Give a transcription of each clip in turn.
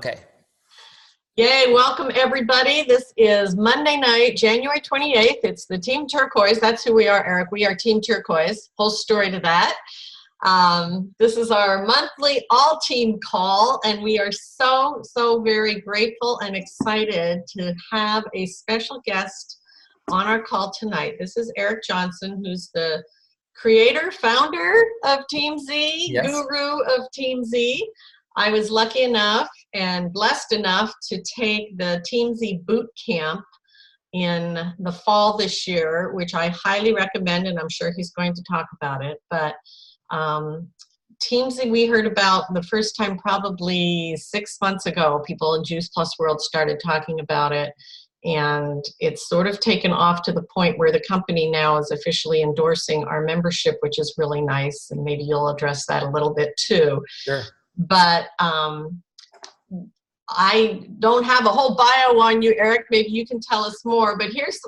Okay. Yay, welcome everybody. This is Monday night, January 28th. It's the Team Turquoise. That's who we are, Eric. We are Team Turquoise. Whole story to that. This is our monthly all-team call, and we are so very grateful and excited to have a special guest on our call tonight. This is Eric Johnson, who's the creator, founder of Teamzy, Yes. guru of Teamzy. I was lucky enough and blessed enough to take the Teamzy boot camp in the fall this year, which I highly recommend, and I'm sure he's going to talk about it. But Teamzy we heard about the first time probably 6 months ago. People in Juice Plus World started talking about it, and it's sort of taken off to the point where the company now is officially endorsing our membership, which is really nice, and maybe you'll address that a little bit too. Sure. But I don't have a whole bio on you, Eric. Maybe you can tell us more. But here's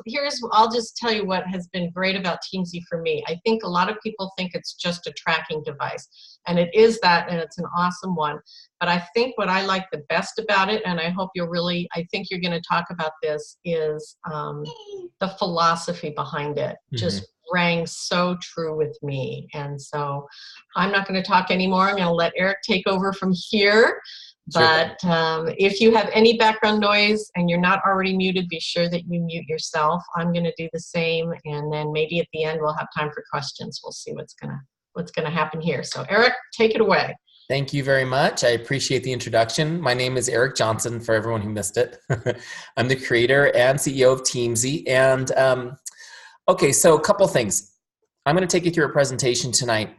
I'll just tell you what has been great about Teamzy for me. I think a lot of people think it's just a tracking device, and it is that, and it's an awesome one. But I think what I like the best about it, and I hope I think you're going to talk about this, is the philosophy behind it. Just rang so true with me. And so I'm not going to talk anymore. I'm going to let Eric take over from here. But if you have any background noise and you're not already muted, be sure that you mute yourself. I'm going to do the same, and then maybe at the end we'll have time for questions. We'll see what's gonna happen here. So Eric, take it away. Thank you very much. I appreciate the introduction. My name is Eric Johnson, for everyone who missed it. I'm the creator and CEO of Teamzy. And okay, so a couple things. I'm going to take you through a presentation tonight.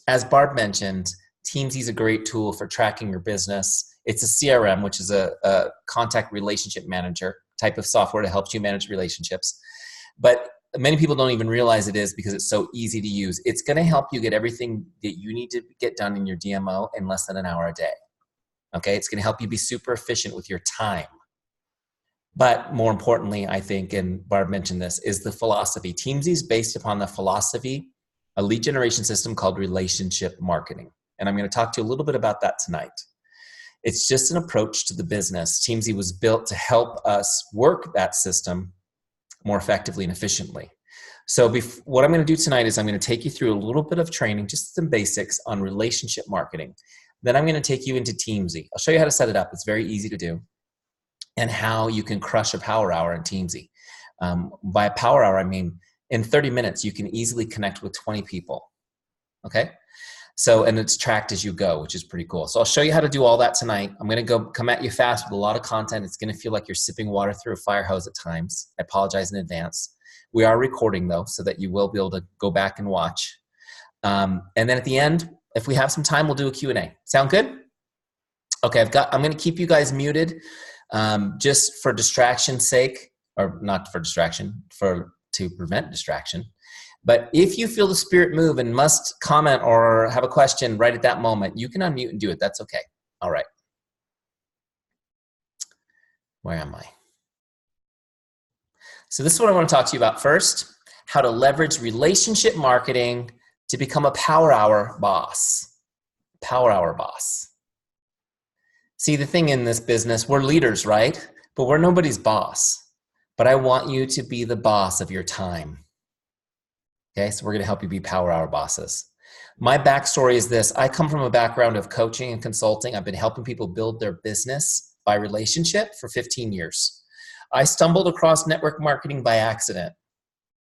As Barb mentioned, Teamzy is a great tool for tracking your business. It's a CRM, which is a contact relationship manager type of software that helps you manage relationships. But many people don't even realize it is because it's so easy to use. It's going to help you get everything that you need to get done in your DMO in less than an hour a day. Okay, it's going to help you be super efficient with your time. But more importantly, I think, and Barb mentioned this, is the philosophy. Teamzy is based upon the philosophy, a lead generation system called relationship marketing. And I'm going to talk to you a little bit about that tonight. It's just an approach to the business. Teamzy was built to help us work that system more effectively and efficiently. So what I'm going to do tonight is I'm going to take you through a little bit of training, just some basics on relationship marketing. Then I'm going to take you into Teamzy. I'll show you how to set it up. It's very easy to do. And how you can crush a power hour in Teamzy. By a power hour, I mean in 30 minutes, you can easily connect with 20 people. Okay? So, and it's tracked as you go, which is pretty cool. So I'll show you how to do all that tonight. I'm going to come at you fast with a lot of content. It's going to feel like you're sipping water through a fire hose at times. I apologize in advance. We are recording though, so that you will be able to go back and watch. And then at the end, if we have some time, we'll do a Q&A. Sound good? Okay, I'm going to keep you guys muted just for distraction's sake, or not for distraction, to prevent distraction. But if you feel the spirit move and must comment or have a question right at that moment, you can unmute and do it. That's okay. All right. Where am I? So this is what I want to talk to you about first, how to leverage relationship marketing to become a power hour boss. Power hour boss. See, the thing in this business, we're leaders, right? But we're nobody's boss. But I want you to be the boss of your time. Okay, so we're going to help you be power hour bosses. My backstory is this. I come from a background of coaching and consulting. I've been helping people build their business by relationship for 15 years. I stumbled across network marketing by accident.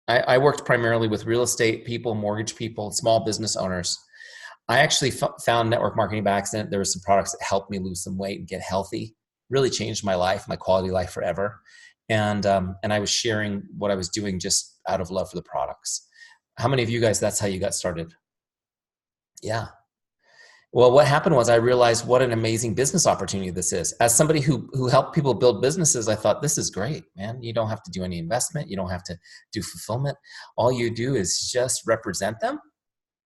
I worked primarily with real estate people, mortgage people, small business owners. I actually found network marketing by accident. There were some products that helped me lose some weight and get healthy. Really changed my life, my quality of life forever. And I was sharing what I was doing just out of love for the products. How many of you guys, that's how you got started? Yeah. Well, what happened was I realized what an amazing business opportunity this is. As somebody who helped people build businesses, I thought, this is great, man. You don't have to do any investment. You don't have to do fulfillment. All you do is just represent them.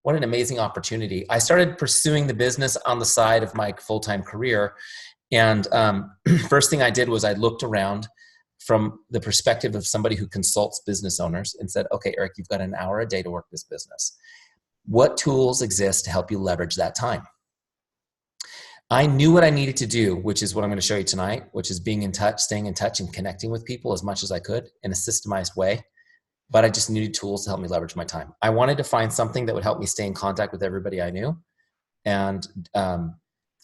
What an amazing opportunity. I started pursuing the business on the side of my full-time career. And first thing I did was I looked around from the perspective of somebody who consults business owners and said, okay, Eric, you've got an hour a day to work this business. What tools exist to help you leverage that time? I knew what I needed to do, which is what I'm going to show you tonight, which is being in touch, staying in touch, and connecting with people as much as I could in a systemized way. But I just needed tools to help me leverage my time. I wanted to find something that would help me stay in contact with everybody I knew, and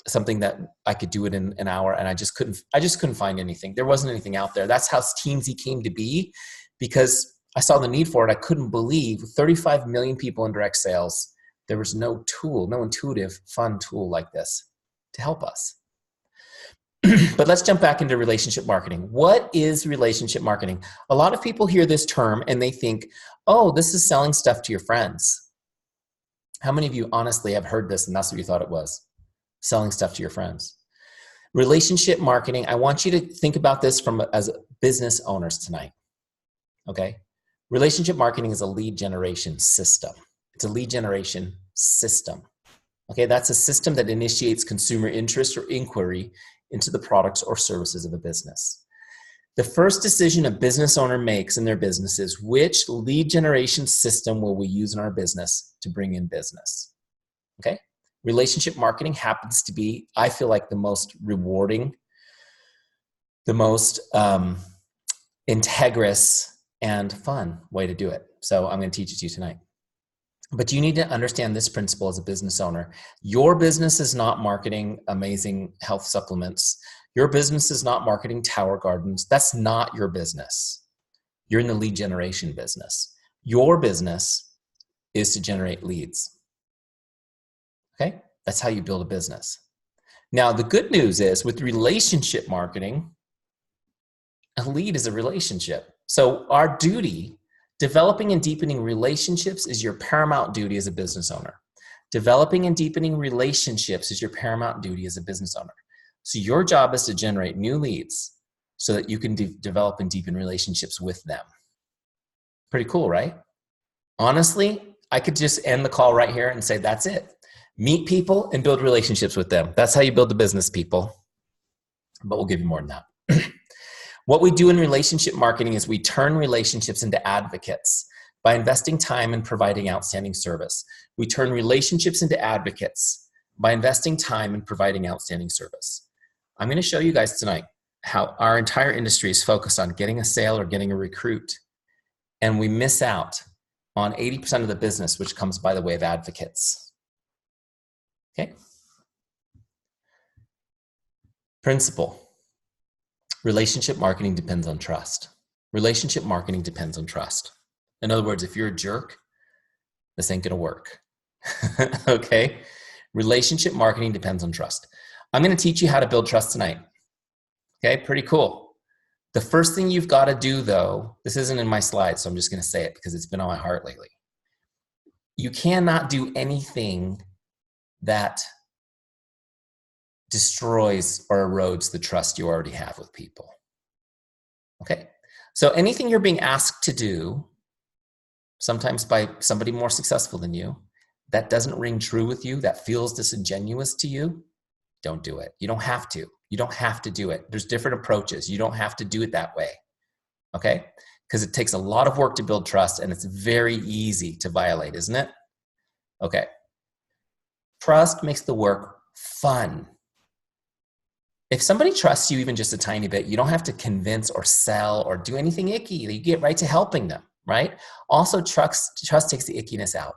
something that I could do it in an hour. And I just couldn't find anything. There wasn't anything out there. That's how Teamzy came to be, because I saw the need for it. I couldn't believe 35 million people in direct sales. There was no tool, no intuitive, fun tool like this to help us. But let's jump back into relationship marketing. What is relationship marketing? A lot of people hear this term and they think, oh, this is selling stuff to your friends. How many of you honestly have heard this and that's what you thought it was? Selling stuff to your friends. Relationship marketing, I want you to think about this as business owners tonight, okay? Relationship marketing is a lead generation system. It's a lead generation system. Okay, that's a system that initiates consumer interest or inquiry into the products or services of a business. The first decision a business owner makes in their business is which lead generation system will we use in our business to bring in business. Okay, relationship marketing happens to be, I feel like, the most rewarding, the most integrous and fun way to do it. So I'm going to teach it to you tonight. But you need to understand this principle as a business owner. Your business is not marketing amazing health supplements. Your business is not marketing tower gardens. That's not your business. You're in the lead generation business. Your business is to generate leads. Okay? That's how you build a business. Now, the good news is with relationship marketing, a lead is a relationship. So our duty, developing and deepening relationships, is your paramount duty as a business owner. Developing and deepening relationships is your paramount duty as a business owner. So your job is to generate new leads so that you can develop and deepen relationships with them. Pretty cool, right? Honestly, I could just end the call right here and say, that's it. Meet people and build relationships with them. That's how you build a business, people. But we'll give you more than that. What we do in relationship marketing is we turn relationships into advocates by investing time and providing outstanding service. We turn relationships into advocates by investing time and providing outstanding service. I'm going to show you guys tonight how our entire industry is focused on getting a sale or getting a recruit, and we miss out on 80% of the business, which comes by the way of advocates. Okay? Principle. Relationship marketing depends on trust. Relationship marketing depends on trust. In other words, if you're a jerk, this ain't gonna work. Okay? Relationship marketing depends on trust. I'm gonna teach you how to build trust tonight. Okay, pretty cool. The first thing you've gotta do though, this isn't in my slides, so I'm just gonna say it because it's been on my heart lately. You cannot do anything that destroys or erodes the trust you already have with people. Okay? So anything you're being asked to do, sometimes by somebody more successful than you, that doesn't ring true with you, that feels disingenuous to you, don't do it. You don't have to. You don't have to do it. There's different approaches. You don't have to do it that way. Okay? Because it takes a lot of work to build trust and it's very easy to violate, isn't it? Okay. Trust makes the work fun. If somebody trusts you even just a tiny bit, you don't have to convince or sell or do anything icky. You get right to helping them, right? Also, trust takes the ickiness out.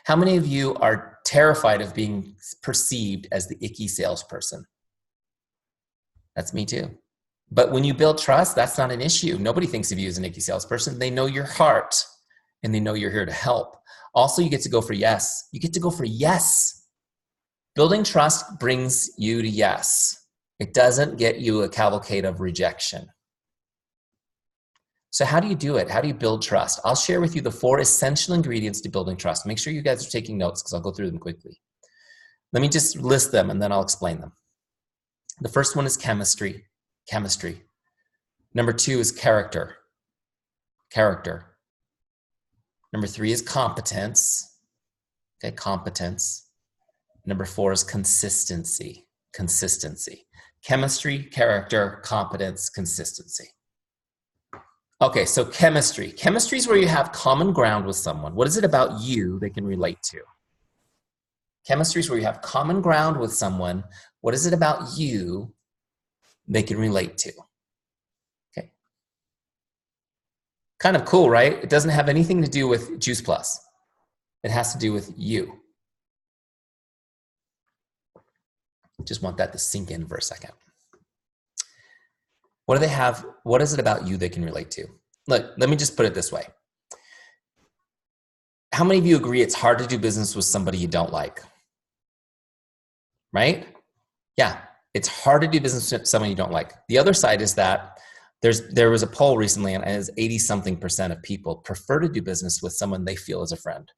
How many of you are terrified of being perceived as the icky salesperson? That's me too. But when you build trust, that's not an issue. Nobody thinks of you as an icky salesperson. They know your heart and they know you're here to help. Also, you get to go for yes. You get to go for yes. Building trust brings you to yes. It doesn't get you a cavalcade of rejection. So how do you do it? How do you build trust? I'll share with you the 4 essential ingredients to building trust. Make sure you guys are taking notes because I'll go through them quickly. Let me just list them and then I'll explain them. The first one is chemistry. Chemistry. Number 2 is character. Character. Number 3 is competence. Okay, competence. Number 4 is consistency. Consistency. Chemistry, character, competence, consistency. Okay, so chemistry. Chemistry is where you have common ground with someone. What is it about you they can relate to? Chemistry is where you have common ground with someone. What is it about you they can relate to? Okay. Kind of cool, right? It doesn't have anything to do with Juice Plus. It has to do with you. Just want that to sink in for a second. What do they have? What is it about you they can relate to? Look, let me just put it this way. How many of you agree it's hard to do business with somebody you don't like? Right? Yeah, it's hard to do business with someone you don't like. The other side is that there was a poll recently, and it was 80-something% of people prefer to do business with someone they feel is a friend.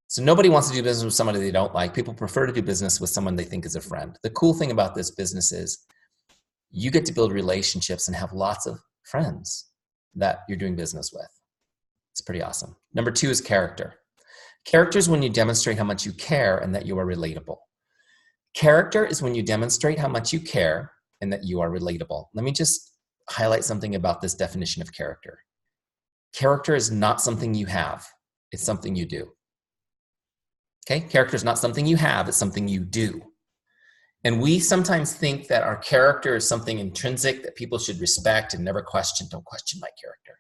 So nobody wants to do business with somebody they don't like. People prefer to do business with someone they think is a friend. The cool thing about this business is you get to build relationships and have lots of friends that you're doing business with. It's pretty awesome. Number 2 is character. Character is when you demonstrate how much you care and that you are relatable. Character is when you demonstrate how much you care and that you are relatable. Let me just highlight something about this definition of character. Character is not something you have. It's something you do. Okay? Character is not something you have. It's something you do. And we sometimes think that our character is something intrinsic that people should respect and never question. Don't question my character.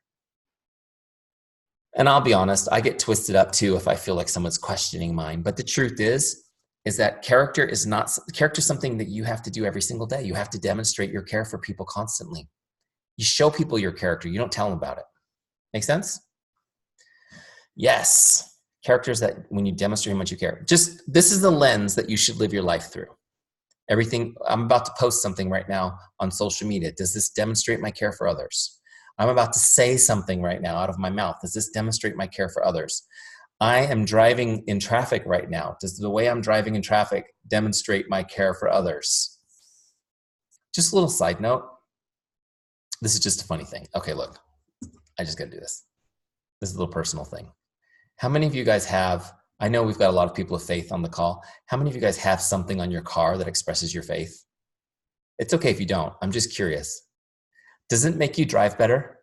And I'll be honest, I get twisted up too if I feel like someone's questioning mine. But the truth is that character is something that you have to do every single day. You have to demonstrate your care for people constantly. You show people your character. You don't tell them about it. Make sense? Yes. Character is that when you demonstrate how much you care. Just, this is the lens that you should live your life through. Everything, I'm about to post something right now on social media. Does this demonstrate my care for others? I'm about to say something right now out of my mouth. Does this demonstrate my care for others? I am driving in traffic right now. Does the way I'm driving in traffic demonstrate my care for others? Just a little side note. This is just a funny thing. Okay, look, I just gotta do this. This is a little personal thing. How many of you guys have, I know we've got a lot of people of faith on the call. How many of you guys have something on your car that expresses your faith? It's okay if you don't. I'm just curious. Does it make you drive better?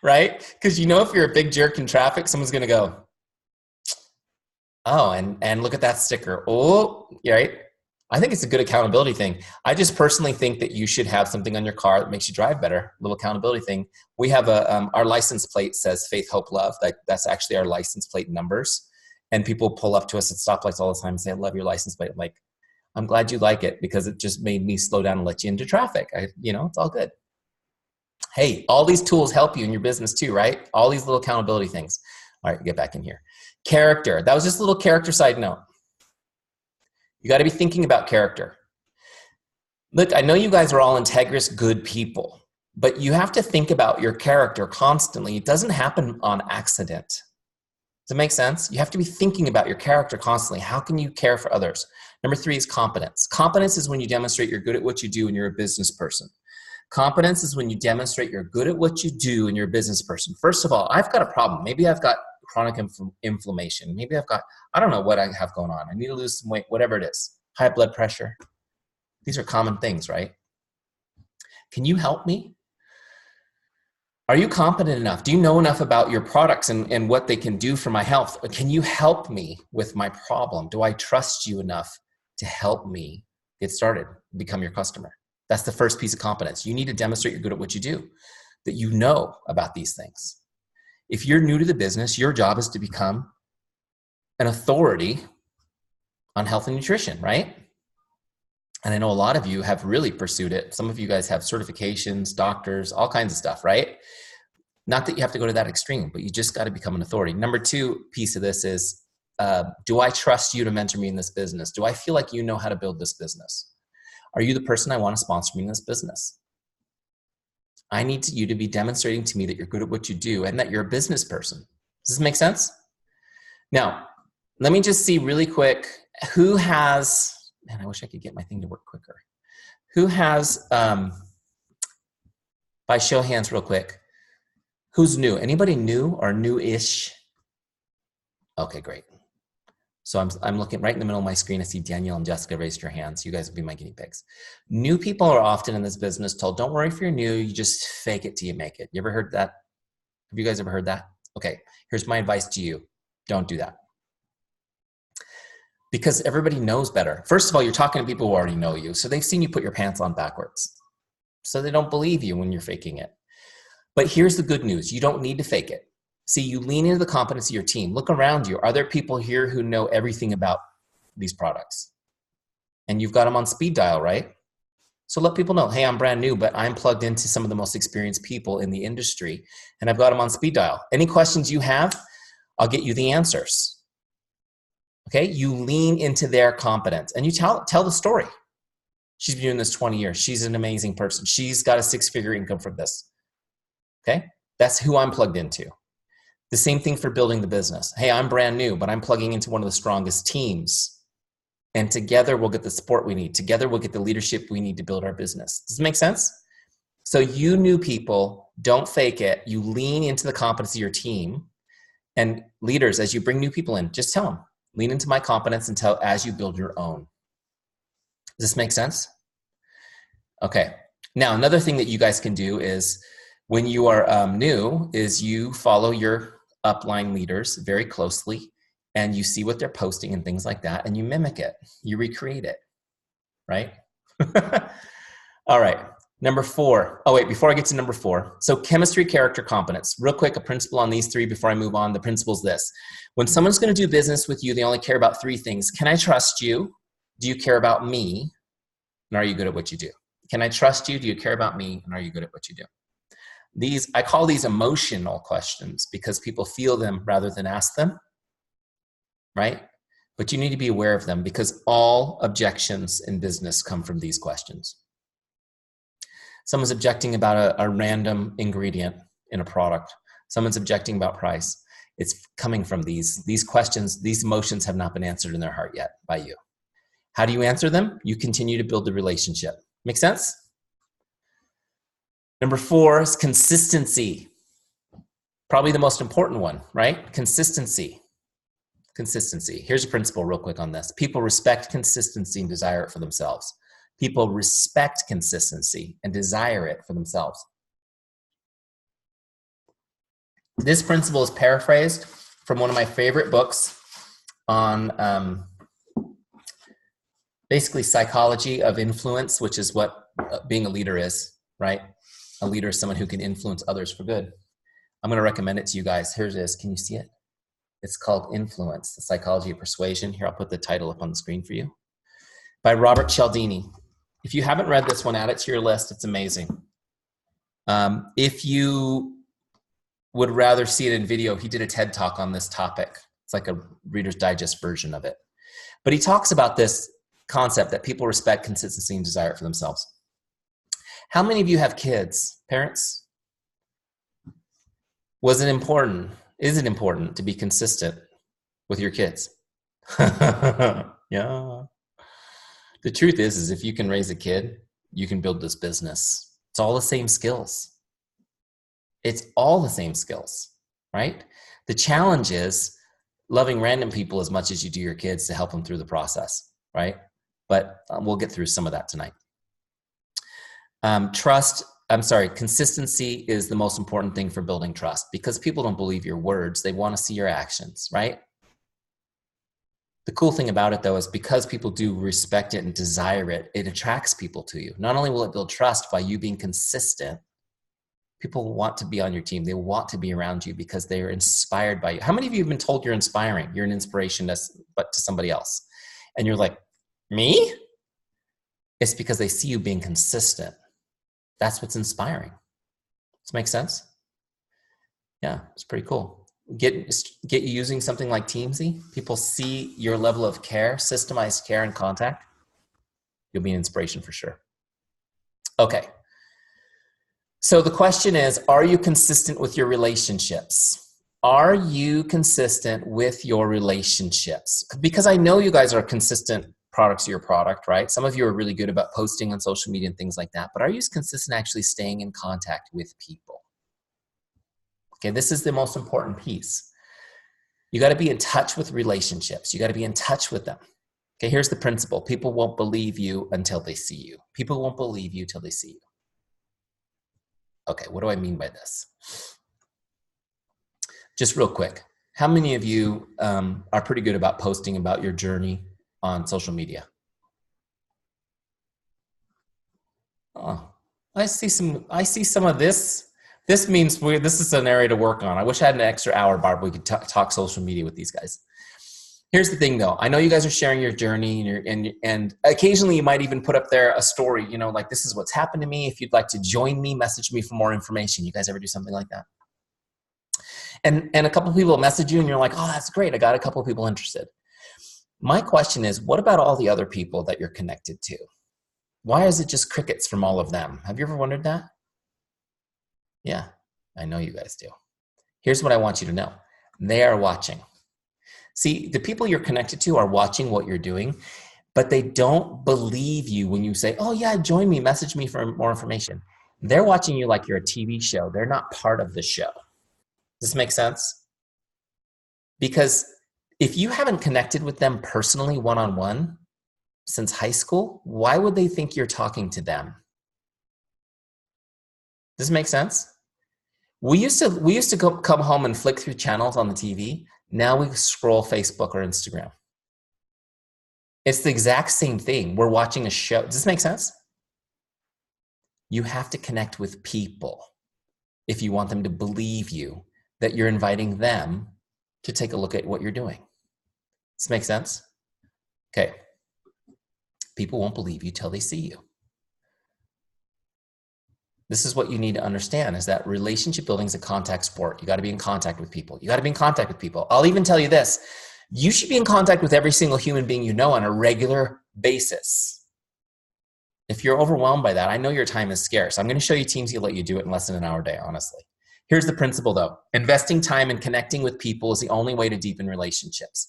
Right? Because you know if you're a big jerk in traffic, someone's going to go, oh, and look at that sticker. Oh, right? I think it's a good accountability thing. I just personally think that you should have something on your car that makes you drive better, a little accountability thing. We have our license plate says faith, hope, love. That's actually our license plate numbers. And people pull up to us at stoplights all the time and say, I love your license plate. I'm like, I'm glad you like it because it just made me slow down and let you into traffic. It's all good. Hey, all these tools help you in your business too, right? All these little accountability things. All right, get back in here. Character. That was just a little character side note. You got to be thinking about character. Look, I know you guys are all integrous, good people, but you have to think about your character constantly. It doesn't happen on accident. Does it make sense? You have to be thinking about your character constantly. How can you care for others? Number 3 is competence. Competence is when you demonstrate you're good at what you do and you're a business person. Competence is when you demonstrate you're good at what you do and you're a business person. First of all, I've got a problem. Maybe I've got chronic inflammation. Maybe I don't know what I have going on. I need to lose some weight, whatever it is. High blood pressure. These are common things, right? Can you help me? Are you competent enough? Do you know enough about your products and what they can do for my health? Can you help me with my problem? Do I trust you enough to help me get started, become your customer? That's the first piece of competence. You need to demonstrate you're good at what you do, that you know about these things. If you're new to the business, your job is to become an authority on health and nutrition, right? And I know a lot of you have really pursued it. Some of you guys have certifications, doctors, all kinds of stuff, right? Not that you have to go to that extreme, but you just got to become an authority. Number 2 piece of this is, do I trust you to mentor me in this business? Do I feel like you know how to build this business? Are you the person I want to sponsor me in this business? I need you to be demonstrating to me that you're good at what you do and that you're a business person. Does this make sense? Now, let me just see really quick who has, man, I wish I could get my thing to work quicker. Who has, by show of hands real quick, who's new? Anybody new or new-ish? Okay, great. So I'm looking right in the middle of my screen. I see Danielle and Jessica raised your hands. You guys will be my guinea pigs. New people are often in this business told, don't worry if you're new, you just fake it till you make it. You ever heard that? Have you guys ever heard that? Okay, here's my advice to you. Don't do that. Because everybody knows better. First of all, you're talking to people who already know you, so they've seen you put your pants on backwards. So they don't believe you when you're faking it. But here's the good news. You don't need to fake it. See, you lean into the competence of your team. Look around you. Are there people here who know everything about these products? And you've got them on speed dial, right? So let people know, hey, I'm brand new, but I'm plugged into some of the most experienced people in the industry, and I've got them on speed dial. Any questions you have, I'll get you the answers. Okay, you lean into their competence, and you tell the story. She's been doing this 20 years. She's an amazing person. She's got a 6-figure income from this. Okay, that's who I'm plugged into. The same thing for building the business. Hey, I'm brand new, but I'm plugging into one of the strongest teams. And together we'll get the support we need. Together we'll get the leadership we need to build our business. Does it make sense? So you new people, don't fake it. You lean into the competency of your team. And leaders, as you bring new people in, just tell them, lean into my competence until as you build your own. Does this make sense? Okay. Now, another thing that you guys can do is when you are new is you follow your upline leaders very closely, and you see what they're posting and things like that, and you mimic it. You recreate it, right? All right, number 4. Oh wait, before I get to number 4. So chemistry, character, competence. Real quick, a principle on these 3 before I move on. The principle is this. When someone's gonna do business with you, they only care about 3 things. Can I trust you? Do you care about me? And are you good at what you do? Can I trust you? Do you care about me? And are you good at what you do? These, I call these emotional questions because people feel them rather than ask them. Right? But you need to be aware of them because all objections in business come from these questions. Someone's objecting about a random ingredient in a product. Someone's objecting about price. It's coming from these questions. These emotions have not been answered in their heart yet by you. How do you answer them? You continue to build the relationship. Make sense? Number 4 is consistency. Probably the most important one, right? Consistency. Consistency. Here's a principle real quick on this. People respect consistency and desire it for themselves. People respect consistency and desire it for themselves. This principle is paraphrased from one of my favorite books on basically psychology of influence, which is what being a leader is, right? A leader is someone who can influence others for good. I'm going to recommend it to you guys. Here it is. Can you see it? It's called Influence, the Psychology of Persuasion. Here, I'll put the title up on the screen for you. By Robert Cialdini. If you haven't read this one, add it to your list. It's amazing. If you would rather see it in video, he did a TED Talk on this topic. It's like a Reader's Digest version of it. But he talks about this concept that people respect consistency and desire it for themselves. How many of you have kids? Parents? Was it important? Is it important to be consistent with your kids? Yeah. The truth is if you can raise a kid, you can build this business. It's all the same skills. It's all the same skills, right? The challenge is loving random people as much as you do your kids to help them through the process, right? But we'll get through some of that tonight. Consistency is the most important thing for building trust because people don't believe your words. They want to see your actions, right? The cool thing about it, though, is because people do respect it and desire it, it attracts people to you. Not only will it build trust by you being consistent, people want to be on your team. They want to be around you because they are inspired by you. How many of you have been told you're inspiring? You're an inspiration to somebody else. And you're like, me? It's because they see you being consistent. That's what's inspiring. Does it make sense? Yeah, it's pretty cool. Get you using something like Teamzy. People see your level of care, systemized care and contact. You'll be an inspiration for sure. Okay. So the question is, are you consistent with your relationships? Are you consistent with your relationships? Because I know you guys are consistent products of your product, right? Some of you are really good about posting on social media and things like that, but are you consistent actually staying in contact with people? Okay, this is the most important piece. You got to be in touch with relationships. You got to be in touch with them. Okay, here's the principle. People won't believe you until they see you. People won't believe you till they see you. Okay, what do I mean by this? Just real quick, how many of you are pretty good about posting about your journey on social media? Oh, I see some of this. This means this is an area to work on. I wish I had an extra hour, Barb. We could talk social media with these guys. Here's the thing, though. I know you guys are sharing your journey, and occasionally you might even put up there a story, you know, like, this is what's happened to me. If you'd like to join me, message me for more information. You guys ever do something like that? And a couple of people message you, and you're like, oh, that's great. I got a couple of people interested. My question is, what about all the other people that you're connected to? Why is it just crickets from all of them? Have you ever wondered that? Yeah, I know you guys do. Here's what I want you to know. They are watching. See, the people you're connected to are watching what you're doing, but they don't believe you when you say, oh yeah, join me, message me for more information. They're watching you like you're a TV show. They're not part of the show. Does this make sense? Because if you haven't connected with them personally, one-on-one, since high school, why would they think you're talking to them? Does this make sense? We used to come home and flick through channels on the TV. Now we scroll Facebook or Instagram. It's the exact same thing. We're watching a show. Does this make sense? You have to connect with people if you want them to believe you that you're inviting them to take a look at what you're doing. Does this make sense? Okay. People won't believe you till they see you. This is what you need to understand, is that relationship building is a contact sport. You got to be in contact with people. You got to be in contact with people. I'll even tell you this. You should be in contact with every single human being you know on a regular basis. If you're overwhelmed by that, I know your time is scarce. I'm going to show you Teamzy to let you do it in less than an hour a day, honestly. Here's the principle, though. Investing time and connecting with people is the only way to deepen relationships.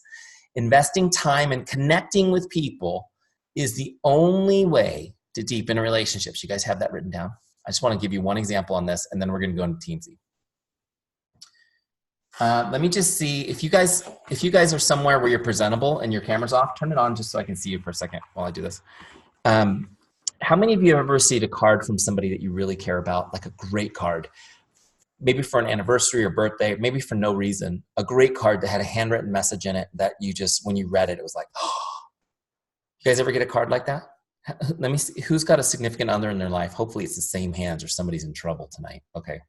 Investing time and connecting with people is the only way to deepen relationships. You guys have that written down? I just want to give you one example on this, and then we're going to go into Teamzy. Let me just see if you guys are somewhere where you're presentable and your camera's off. Turn it on just so I can see you for a second while I do this. How many of you have ever received a card from somebody that you really care about, like a great card, maybe for an anniversary or birthday, maybe for no reason, a great card that had a handwritten message in it that you just, when you read it, it was like, oh. You guys ever get a card like that? Let me see, who's got a significant other in their life? Hopefully it's the same hands or somebody's in trouble tonight. Okay.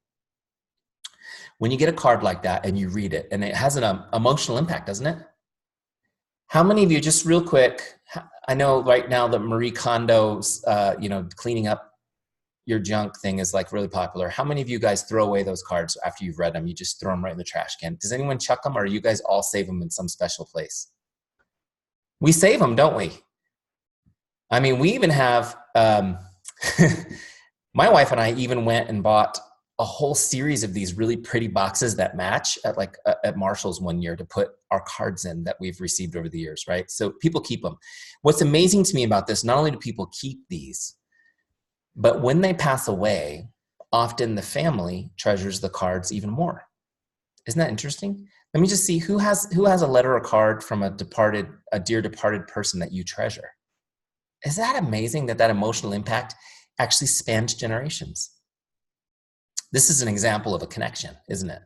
When you get a card like that and you read it, and it has an emotional impact, doesn't it? How many of you, just real quick, I know right now that Marie Kondo's, cleaning up your junk thing is like really popular. How many of you guys throw away those cards after you've read them? You just throw them right in the trash can. Does anyone chuck them, or you guys all save them in some special place? We save them, don't we? I mean, we even have, my wife and I even went and bought a whole series of these really pretty boxes that match at Marshall's one year to put our cards in that we've received over the years, right? So people keep them. What's amazing to me about this, not only do people keep these, but when they pass away, often the family treasures the cards even more. Isn't that interesting? Let me just see who has a letter or card from a dear departed person that you treasure. Is that amazing that emotional impact actually spans generations? This is an example of a connection, isn't it?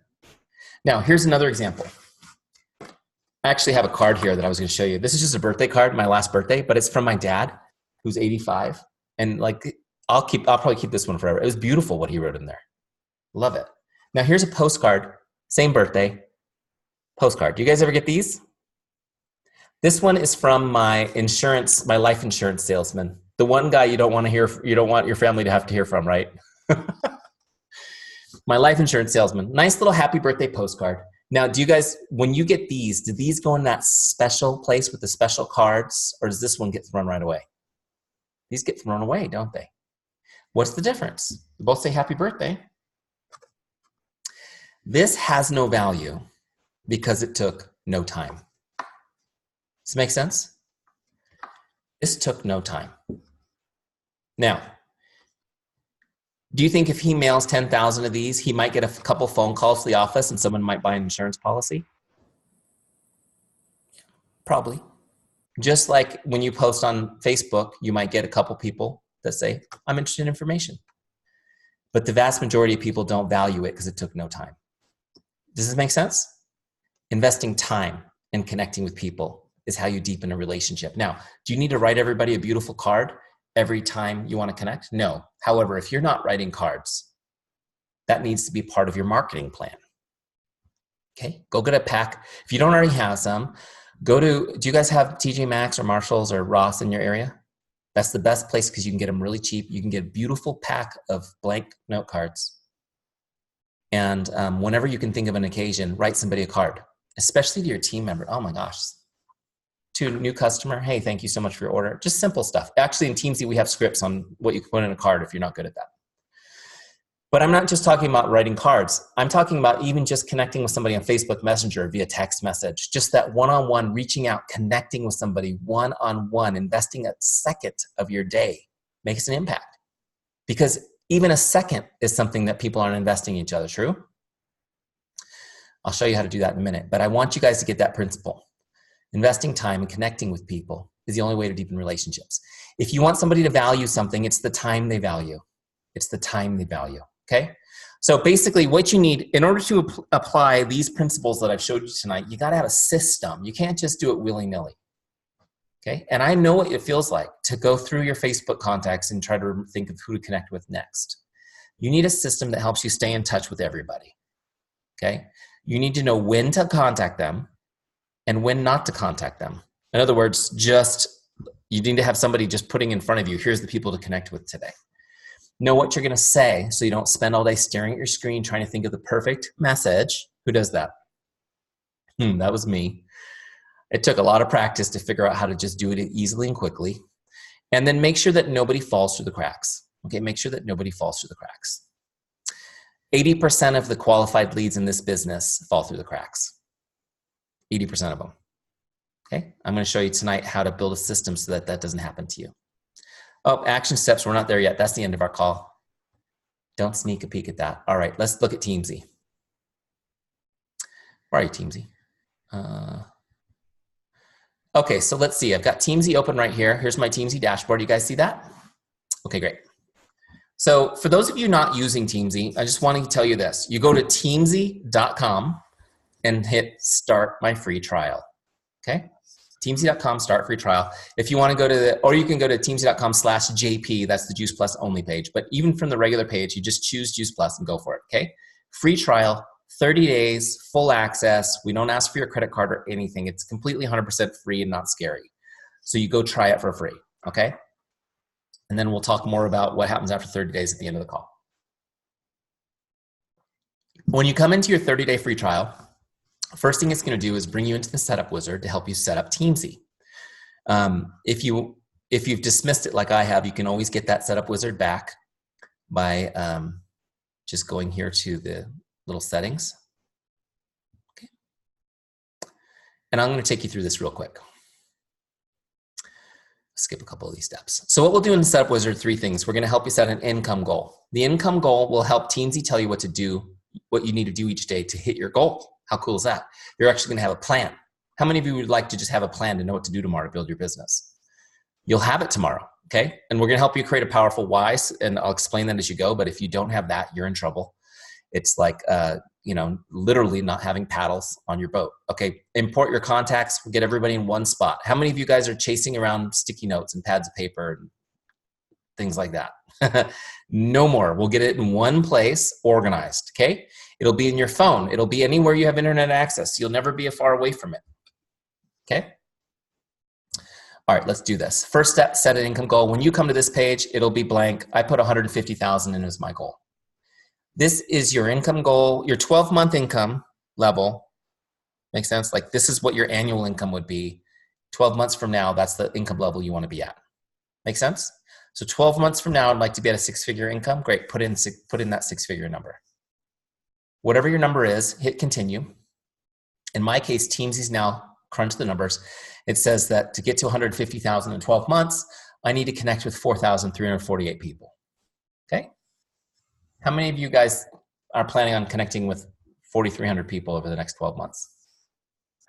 Now, here's another example. I actually have a card here that I was going to show you. This is just a birthday card, my last birthday, but it's from my dad, who's 85. And I'll probably keep this one forever. It was beautiful what he wrote in there. Love it. Now, here's a postcard, same birthday, postcard. Do you guys ever get these? This one is from my life insurance salesman. The one guy you don't want your family to have to hear from, right? My life insurance salesman. Nice little happy birthday postcard. Now, do you guys, when you get these, do these go in that special place with the special cards, or does this one get thrown right away? These get thrown away, don't they? What's the difference? They both say happy birthday. This has no value because it took no time. Does this make sense? This took no time. Now, do you think if he mails 10,000 of these, he might get a couple phone calls to the office and someone might buy an insurance policy? Probably. Just like when you post on Facebook, you might get a couple people that say, I'm interested in information. But the vast majority of people don't value it because it took no time. Does this make sense? Investing time and connecting with people is how you deepen a relationship. Now, do you need to write everybody a beautiful card every time you want to connect? No. However, if you're not writing cards, that needs to be part of your marketing plan. Okay, go get a pack. If you don't already have some, do you guys have TJ Maxx or Marshalls or Ross in your area? That's the best place because you can get them really cheap. You can get a beautiful pack of blank note cards. And whenever you can think of an occasion, write somebody a card, especially to your team member. Oh my gosh. To a new customer, hey, thank you so much for your order. Just simple stuff. Actually, in Teamzy, we have scripts on what you can put in a card if you're not good at that. But I'm not just talking about writing cards. I'm talking about even just connecting with somebody on Facebook Messenger via text message. Just that one-on-one, reaching out, connecting with somebody one-on-one, investing a second of your day makes an impact. Because even a second is something that people aren't investing in each other, true? I'll show you how to do that in a minute. But I want you guys to get that principle. Investing time and connecting with people is the only way to deepen relationships. If you want somebody to value something, it's the time they value. It's the time they value. Okay, so basically what you need in order to apply these principles that I've showed you tonight, you got to have a system. You can't just do it willy-nilly. Okay, and I know what it feels like to go through your Facebook contacts and try to think of who to connect with next. You need a system that helps you stay in touch with everybody. Okay, you need to know when to contact them and when not to contact them. In other words, you need to have somebody just putting in front of you, here's the people to connect with today. Know what you're going to say so you don't spend all day staring at your screen trying to think of the perfect message. Who does that? That was me. It took a lot of practice to figure out how to just do it easily and quickly. And then make sure that nobody falls through the cracks. Okay, make sure that nobody falls through the cracks. 80% of the qualified leads in this business fall through the cracks. 80% of them. Okay, I'm going to show you tonight how to build a system so that that doesn't happen to you. Oh, action steps, we're not there yet. That's the end of our call. Don't sneak a peek at that. All right, let's look at Teamzy. Where are you, Teamzy? Okay, so let's see. I've got Teamzy open right here. Here's my Teamzy dashboard. You guys see that? Okay, great. So for those of you not using Teamzy, I just want to tell you this. You go to teamzy.com and hit start my free trial. Okay? Teamzy.com, start free trial. If you want to go to or you can go to teamzy.com/JP, that's the Juice Plus only page. But even from the regular page, you just choose Juice Plus and go for it, okay? Free trial, 30 days, full access. We don't ask for your credit card or anything. It's completely 100% free and not scary. So you go try it for free, okay? And then we'll talk more about what happens after 30 days at the end of the call. When you come into your 30-day free trial, first thing it's going to do is bring you into the setup wizard to help you set up Teamzy. If you've dismissed it like I have, you can always get that setup wizard back by just going here to the little settings. Okay. And I'm going to take you through this real quick. Skip a couple of these steps. So what we'll do in the setup wizard, 3 things. We're going to help you set an income goal. The income goal will help Teamzy tell you what to do, what you need to do each day to hit your goal. How cool is that? You're actually going to have a plan. How many of you would like to just have a plan to know what to do tomorrow to build your business? You'll have it tomorrow, okay? And we're going to help you create a powerful why, and I'll explain that as you go, but if you don't have that, you're in trouble. It's like, literally not having paddles on your boat. Okay, import your contacts, we'll get everybody in one spot. How many of you guys are chasing around sticky notes and pads of paper and things like that? No more. We'll get it in one place, organized, okay? It'll be in your phone. It'll be anywhere you have internet access. You'll never be far away from it, okay? All right, let's do this. First step, set an income goal. When you come to this page, it'll be blank. I put 150,000 in as my goal. This is your income goal, your 12-month income level. Makes sense? Like this is what your annual income would be. 12 months from now, that's the income level you want to be at. Make sense? So 12 months from now, I'd like to be at a 6-figure income. Great, put in that 6-figure number. Whatever your number is, hit continue. In my case, Teamzy's now crunched the numbers. It says that to get to 150,000 in 12 months, I need to connect with 4,348 people. Okay? How many of you guys are planning on connecting with 4,300 people over the next 12 months?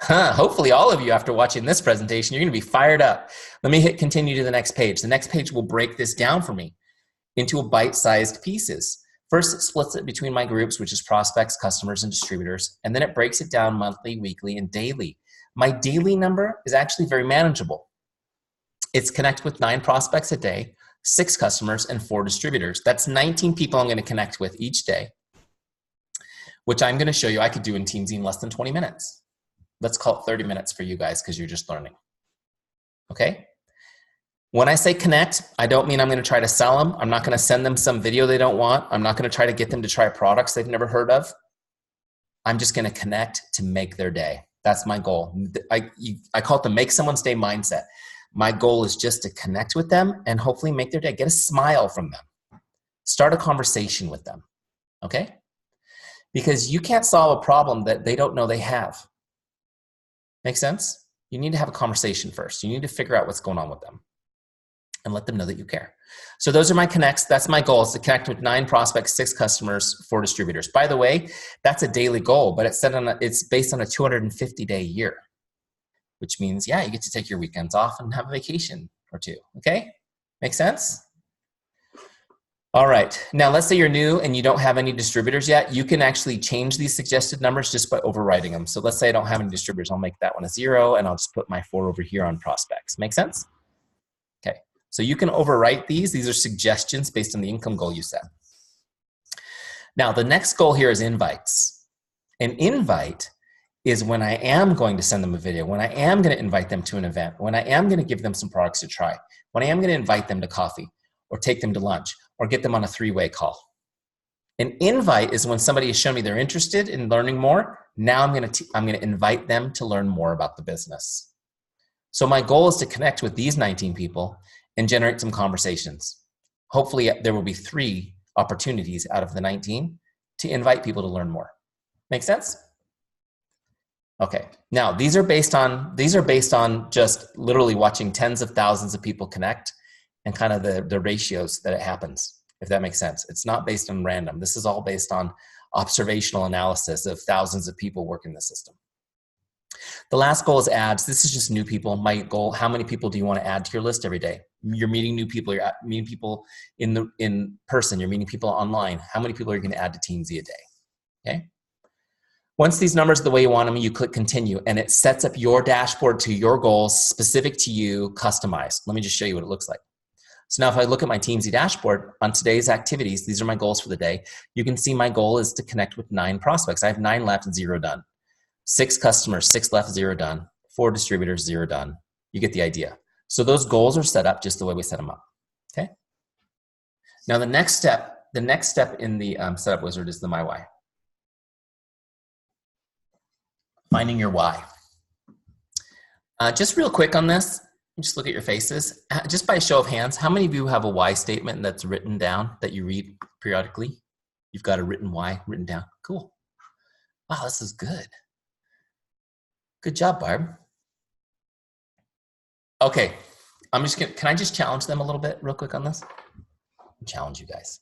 Hopefully all of you, after watching this presentation, you're going to be fired up. Let me hit continue to the next page. The next page will break this down for me into bite-sized pieces. First, it splits it between my groups, which is prospects, customers, and distributors. And then it breaks it down monthly, weekly, and daily. My daily number is actually very manageable. It's connect with 9 prospects a day, 6 customers, and 4 distributors. That's 19 people I'm going to connect with each day, which I'm going to show you I could do in Teamzy in less than 20 minutes. Let's call it 30 minutes for you guys because you're just learning. Okay? When I say connect, I don't mean I'm going to try to sell them. I'm not going to send them some video they don't want. I'm not going to try to get them to try products they've never heard of. I'm just going to connect to make their day. That's my goal. I call it the make someone's day mindset. My goal is just to connect with them and hopefully make their day. Get a smile from them. Start a conversation with them. Okay? Because you can't solve a problem that they don't know they have. Make sense? You need to have a conversation first. You need to figure out what's going on with them and let them know that you care. So those are my connects. That's my goal, is to connect with 9 prospects, 6 customers, 4 distributors. By the way, that's a daily goal, but it's based on a 250-day year, which means, yeah, you get to take your weekends off and have a vacation or 2, okay? Make sense? All right, now let's say you're new and you don't have any distributors yet. You can actually change these suggested numbers just by overriding them. So let's say I don't have any distributors. I'll make that one a 0 and I'll just put my 4 over here on prospects. Make sense? Okay, so you can overwrite these. These are suggestions based on the income goal you set. Now the next goal here is invites. An invite is when I am going to send them a video, when I am going to invite them to an event, when I am going to give them some products to try, when I am going to invite them to coffee or take them to lunch or get them on a 3-way call. An invite is when somebody has shown me they're interested in learning more. Now I'm going to invite them to learn more about the business. So my goal is to connect with these 19 people and generate some conversations. Hopefully there will be 3 opportunities out of the 19 to invite people to learn more. Make sense? Okay, now these are based on just literally watching tens of thousands of people connect and kind of the ratios that it happens, if that makes sense. It's not based on random. This is all based on observational analysis of thousands of people working the system. The last goal is ads. This is just new people. My goal, how many people do you want to add to your list every day? You're meeting new people. You're meeting people in person. You're meeting people online. How many people are you going to add to Teamzy a day? Okay. Once these numbers are the way you want them, you click continue and it sets up your dashboard to your goals, specific to you, customized. Let me just show you what it looks like. So now if I look at my Teamzy dashboard on today's activities, these are my goals for the day. You can see my goal is to connect with 9 prospects. I have 9 left and 0 done. 6 customers, 6 left, 0 done. 4 distributors, 0 done. You get the idea. So those goals are set up just the way we set them up, okay? Now the next step in the setup wizard is the My Why. Finding your why. Just real quick on this, just look at your faces. Just by a show of hands, how many of you have a why statement that's written down that you read periodically? You've got a written why written down. Cool. Wow, this is good. Good job, Barb. Okay, can I just challenge them a little bit real quick on this? Challenge you guys.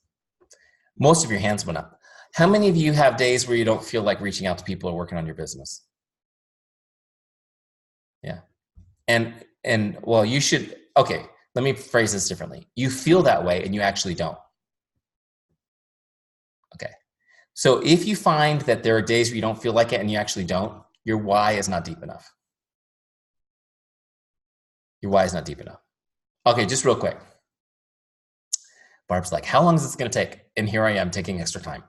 Most of your hands went up. How many of you have days where you don't feel like reaching out to people or working on your business? Yeah. And well, you should, okay, let me phrase this differently. You feel that way and you actually don't. Okay. So if you find that there are days where you don't feel like it and you actually don't, your why is not deep enough. Your why is not deep enough. Okay, just real quick. Barb's like, how long is this going to take? And here I am taking extra time.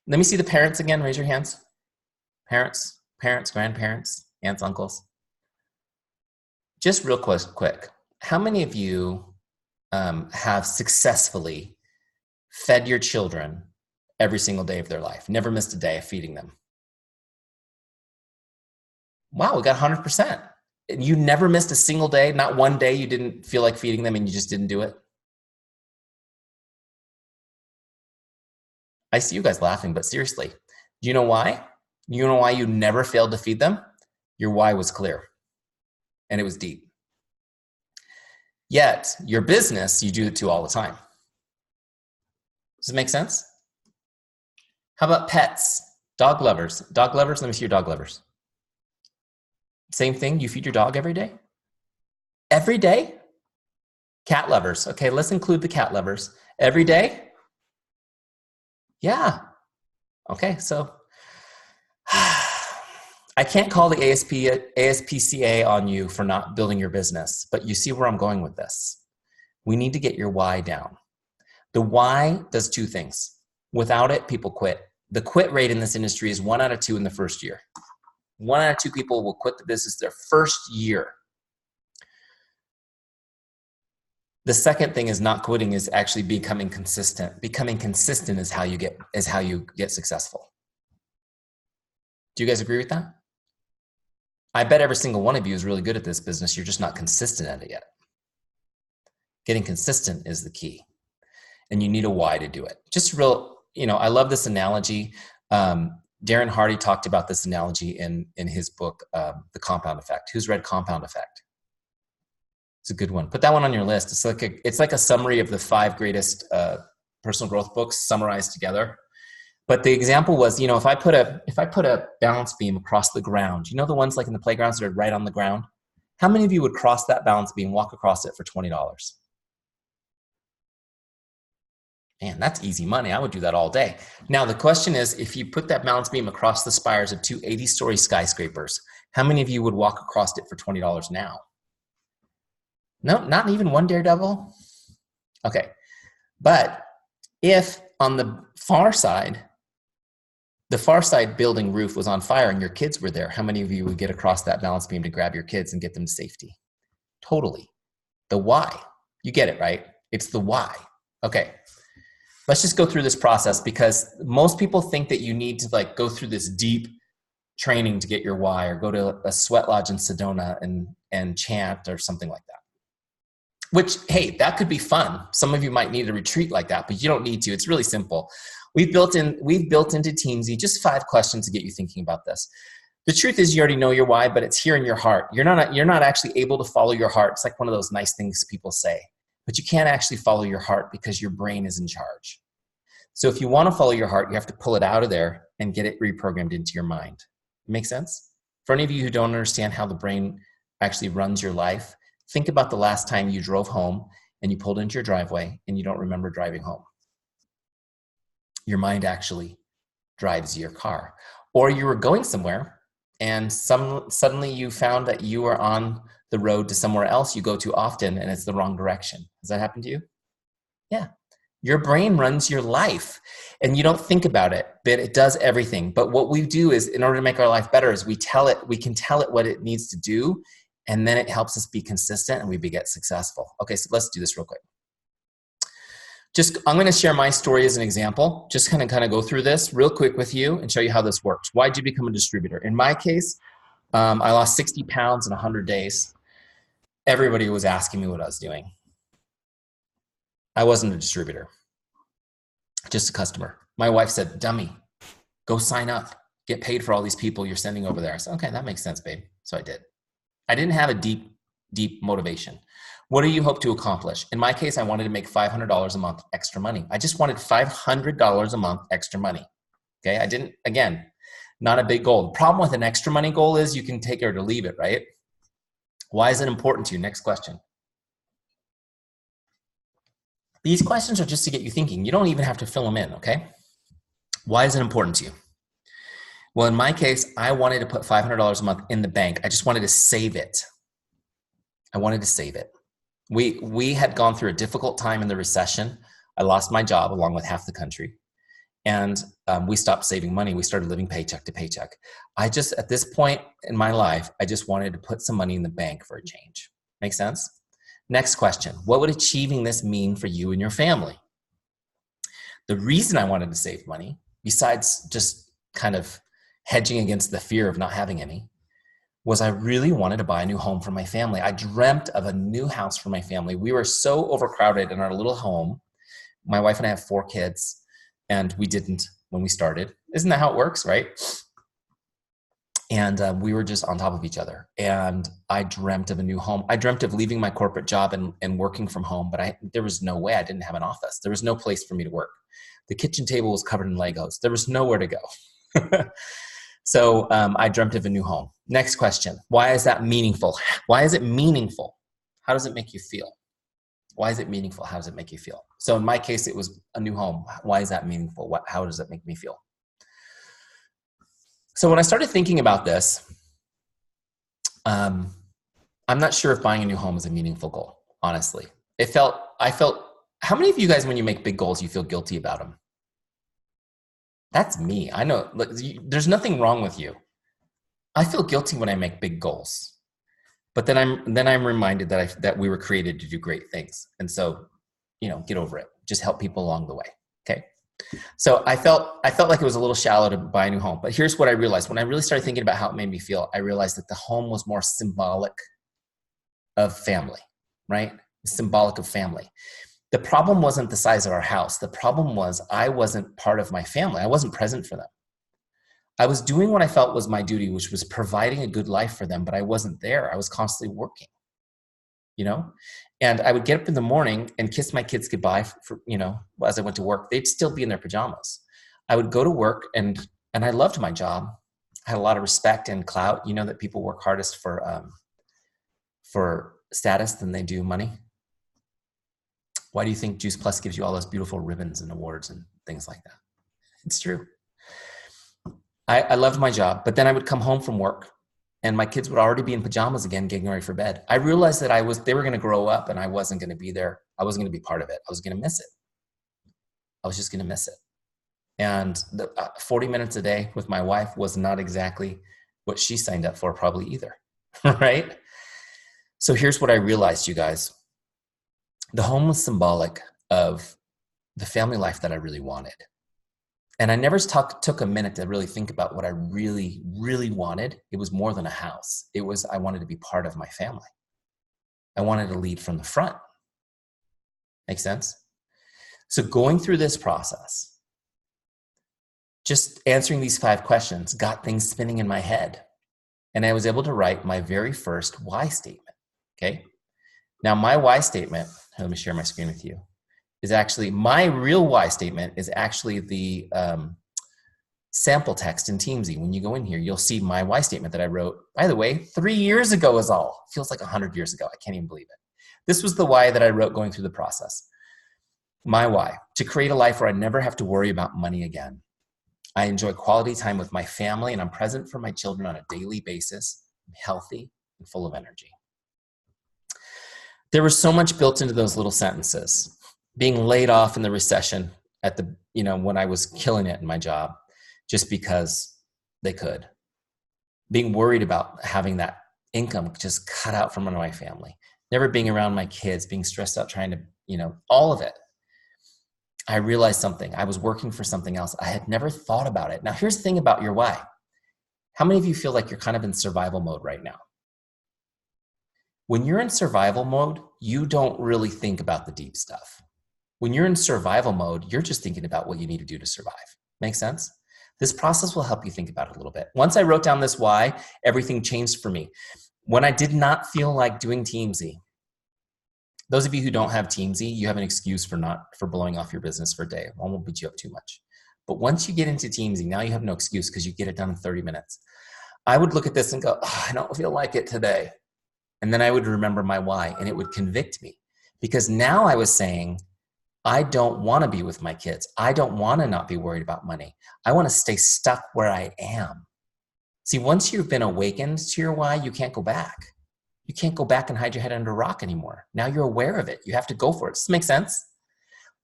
Let me see the parents again. Raise your hands. Parents, grandparents, aunts, uncles. Just real quick. How many of you have successfully fed your children every single day of their life? Never missed a day of feeding them? Wow, we got 100%. You never missed a single day, not one day you didn't feel like feeding them and you just didn't do it? I see you guys laughing, but seriously, do you know why? You know why you never failed to feed them? Your why was clear and it was deep. Yet your business, you do it to all the time. Does it make sense? How about pets? Dog lovers. Dog lovers, let me see your dog lovers. Same thing, you feed your dog every day? Every day? Cat lovers. Okay, let's include the cat lovers. Every day? Yeah. Okay. So I can't call the ASPCA on you for not building your business, but you see where I'm going with this. We need to get your why down. The why does two things. Without it, people quit. The quit rate in this industry is 1 out of 2 in the first year. 1 out of 2 people will quit the business their first year. The second thing is not quitting, is actually becoming consistent. Becoming consistent is how you get successful. Do you guys agree with that? I bet every single one of you is really good at this business. You're just not consistent at it yet. Getting consistent is the key. And you need a why to do it. Just real, I love this analogy. Darren Hardy talked about this analogy in his book, The Compound Effect. Who's read Compound Effect? It's a good one. Put that one on your list. It's like a summary of the 5 greatest personal growth books summarized together. But the example was, if I put a balance beam across the ground, the ones like in the playgrounds that are right on the ground, how many of you would cross that balance beam, walk across it for $20? Man, that's easy money. I would do that all day. Now, the question is, if you put that balance beam across the spires of 2 80-story skyscrapers, how many of you would walk across it for $20 now? No, not even one daredevil? Okay. But if on the far side building roof was on fire and your kids were there, how many of you would get across that balance beam to grab your kids and get them to safety? Totally. The why. You get it, right? It's the why. Okay. Let's just go through this process, because most people think that you need to go through this deep training to get your why, or go to a sweat lodge in Sedona and chant or something like that. Which, hey, that could be fun. Some of you might need a retreat like that, but you don't need to. It's really simple. We've built into Teamzy just 5 questions to get you thinking about this. The truth is, you already know your why, but it's here in your heart. You're not actually able to follow your heart. It's like one of those nice things people say, but you can't actually follow your heart because your brain is in charge. So if you want to follow your heart, you have to pull it out of there and get it reprogrammed into your mind. Make sense? For any of you who don't understand how the brain actually runs your life, think about the last time you drove home and you pulled into your driveway and you don't remember driving home. Your mind actually drives your car. Or you were going somewhere and suddenly you found that you were on the road to somewhere else you go to often and it's the wrong direction. Has that happened to you? Yeah. Your brain runs your life and you don't think about it, but it does everything. But what we do is, in order to make our life better, is we can tell it what it needs to do, and then it helps us be consistent and we get successful. Okay, so let's do this real quick. I'm going to share my story as an example, just kind of go through this real quick with you and show you how this works. Why did you become a distributor? In my case, I lost 60 pounds in 100 days. Everybody was asking me what I was doing. I wasn't a distributor, just a customer. My wife said, dummy, go sign up, get paid for all these people you're sending over there. I said, okay, that makes sense, babe. So I did. I didn't have a deep motivation. What do you hope to accomplish? In my case, I wanted to make $500 a month extra money. I just wanted $500 a month extra money. Okay, I didn't, again, not a big goal. The problem with an extra money goal is you can take it or leave it, right? Why is it important to you? Next question. These questions are just to get you thinking. You don't even have to fill them in, okay? Why is it important to you? Well, in my case, I wanted to put $500 a month in the bank. I just wanted to save it. I wanted to save it. We had gone through a difficult time in the recession. I lost my job along with half the country. And we stopped saving money. We started living paycheck to paycheck. At this point in my life, I just wanted to put some money in the bank for a change. Make sense? Next question. What would achieving this mean for you and your family? The reason I wanted to save money, besides just kind of hedging against the fear of not having any, was I really wanted to buy a new home for my family. I dreamt of a new house for my family. We were so overcrowded in our little home. My wife and I have 4 kids, and we didn't when we started. Isn't that how it works, right? And we were just on top of each other. And I dreamt of a new home. I dreamt of leaving my corporate job and working from home, but there was no way. I didn't have an office. There was no place for me to work. The kitchen table was covered in Legos. There was nowhere to go. So I dreamt of a new home. Next question. Why is that meaningful? Why is it meaningful? How does it make you feel? Why is it meaningful? How does it make you feel? So in my case, it was a new home. Why is that meaningful? How does it make me feel? So when I started thinking about this, I'm not sure if buying a new home is a meaningful goal, honestly. How many of you guys, when you make big goals, you feel guilty about them? That's me. I know, look, there's nothing wrong with you. I feel guilty when I make big goals. But then I'm reminded that we were created to do great things. And so, get over it. Just help people along the way. Okay. So I felt like it was a little shallow to buy a new home. But here's what I realized. When I really started thinking about how it made me feel, I realized that the home was more symbolic of family, right? Symbolic of family. The problem wasn't the size of our house. The problem was I wasn't part of my family. I wasn't present for them. I was doing what I felt was my duty, which was providing a good life for them, but I wasn't there. I was constantly working, and I would get up in the morning and kiss my kids goodbye as I went to work. They'd still be in their pajamas. I would go to work and I loved my job. I had a lot of respect and clout. You know that people work hardest for status than they do money. Why do you think Juice Plus gives you all those beautiful ribbons and awards and things like that? It's true. I loved my job, but then I would come home from work and my kids would already be in pajamas again, getting ready for bed. I realized that they were going to grow up and I wasn't going to be there. I wasn't going to be part of it. I was going to miss it. I was just going to miss it. And the 40 minutes a day with my wife was not exactly what she signed up for probably either, right? So here's what I realized, you guys. The home was symbolic of the family life that I really wanted. And I never took a minute to really think about what I really, really wanted. It was more than a house. I wanted to be part of my family. I wanted to lead from the front. Make sense? So going through this process, just answering these 5 questions got things spinning in my head. And I was able to write my very first why statement. Okay. Now my why statement, let me share my screen with you. Is actually my real why statement is actually the sample text in Teamzy. When you go in here, you'll see my why statement that I wrote, by the way, 3 years ago is all. Feels like 100 years ago. I can't even believe it. This was the why that I wrote going through the process. My why, to create a life where I never have to worry about money again. I enjoy quality time with my family and I'm present for my children on a daily basis. I'm healthy and full of energy. There was so much built into those little sentences. Being laid off in the recession when I was killing it in my job, just because they could. Being worried about having that income just cut out from under my family. Never being around my kids, being stressed out, trying to, all of it. I realized something. I was working for something else. I had never thought about it. Now, here's the thing about your why. How many of you feel like you're kind of in survival mode right now? When you're in survival mode, you don't really think about the deep stuff. When you're in survival mode, you're just thinking about what you need to do to survive. Make sense? This process will help you think about it a little bit. Once I wrote down this why, everything changed for me. When I did not feel like doing Teamzy, those of you who don't have Teamzy, you have an excuse for blowing off your business for a day. I won't beat you up too much. But once you get into Teamzy, now you have no excuse because you get it done in 30 minutes. I would look at this and go, I don't feel like it today. And then I would remember my why and it would convict me because now I was saying, I don't want to be with my kids. I don't want to not be worried about money. I want to stay stuck where I am. See, once you've been awakened to your why, you can't go back. You can't go back and hide your head under a rock anymore. Now you're aware of it. You have to go for it. Does this make sense?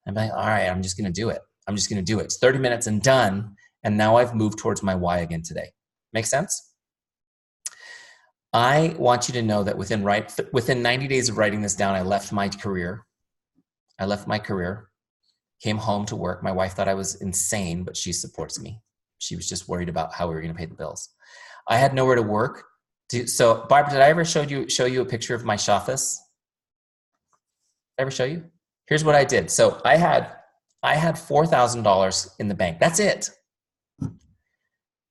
I'm like, all right, I'm just going to do it. I'm just going to do it. It's 30 minutes and done. And now I've moved towards my why again today. Make sense? I want you to know that within 90 days of writing this down, I left my career, came home to work. My wife thought I was insane, but she supports me. She was just worried about how we were going to pay the bills. I had nowhere to work. So Barb, did I ever show you a picture of my office? Did I ever show you? Here's what I did. So I had $4,000 in the bank. That's it.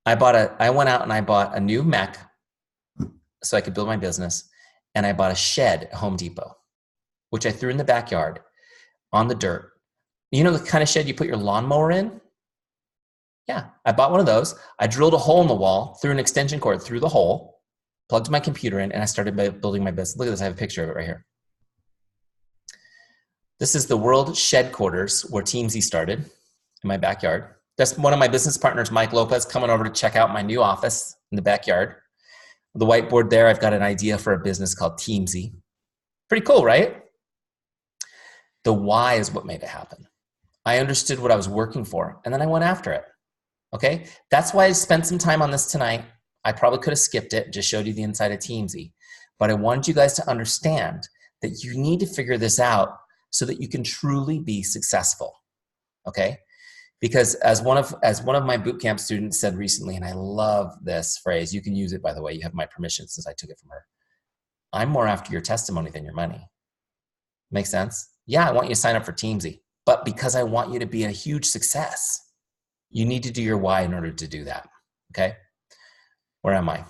I went out and I bought a new Mac so I could build my business. And I bought a shed at Home Depot, which I threw in the backyard on the dirt. You know the kind of shed you put your lawnmower in? Yeah, I bought one of those. I drilled a hole in the wall, threw an extension cord through the hole, plugged my computer in, and I started building my business. Look at this. I have a picture of it right here. This is the world shed quarters where Teamzy started in my backyard. That's one of my business partners, Mike Lopez, coming over to check out my new office in the backyard. The whiteboard there, I've got an idea for a business called Teamzy. Pretty cool, right? The why is what made it happen. I understood what I was working for, and then I went after it. Okay? That's why I spent some time on this tonight. I probably could have skipped it, just showed you the inside of Teamzy. But I wanted you guys to understand that you need to figure this out so that you can truly be successful. Okay? Because as one of my boot camp students said recently, and I love this phrase, you can use it, by the way, you have my permission since I took it from her. I'm more after your testimony than your money. Make sense? Yeah, I want you to sign up for Teamzy, but because I want you to be a huge success, you need to do your why in order to do that. Okay? Where am I?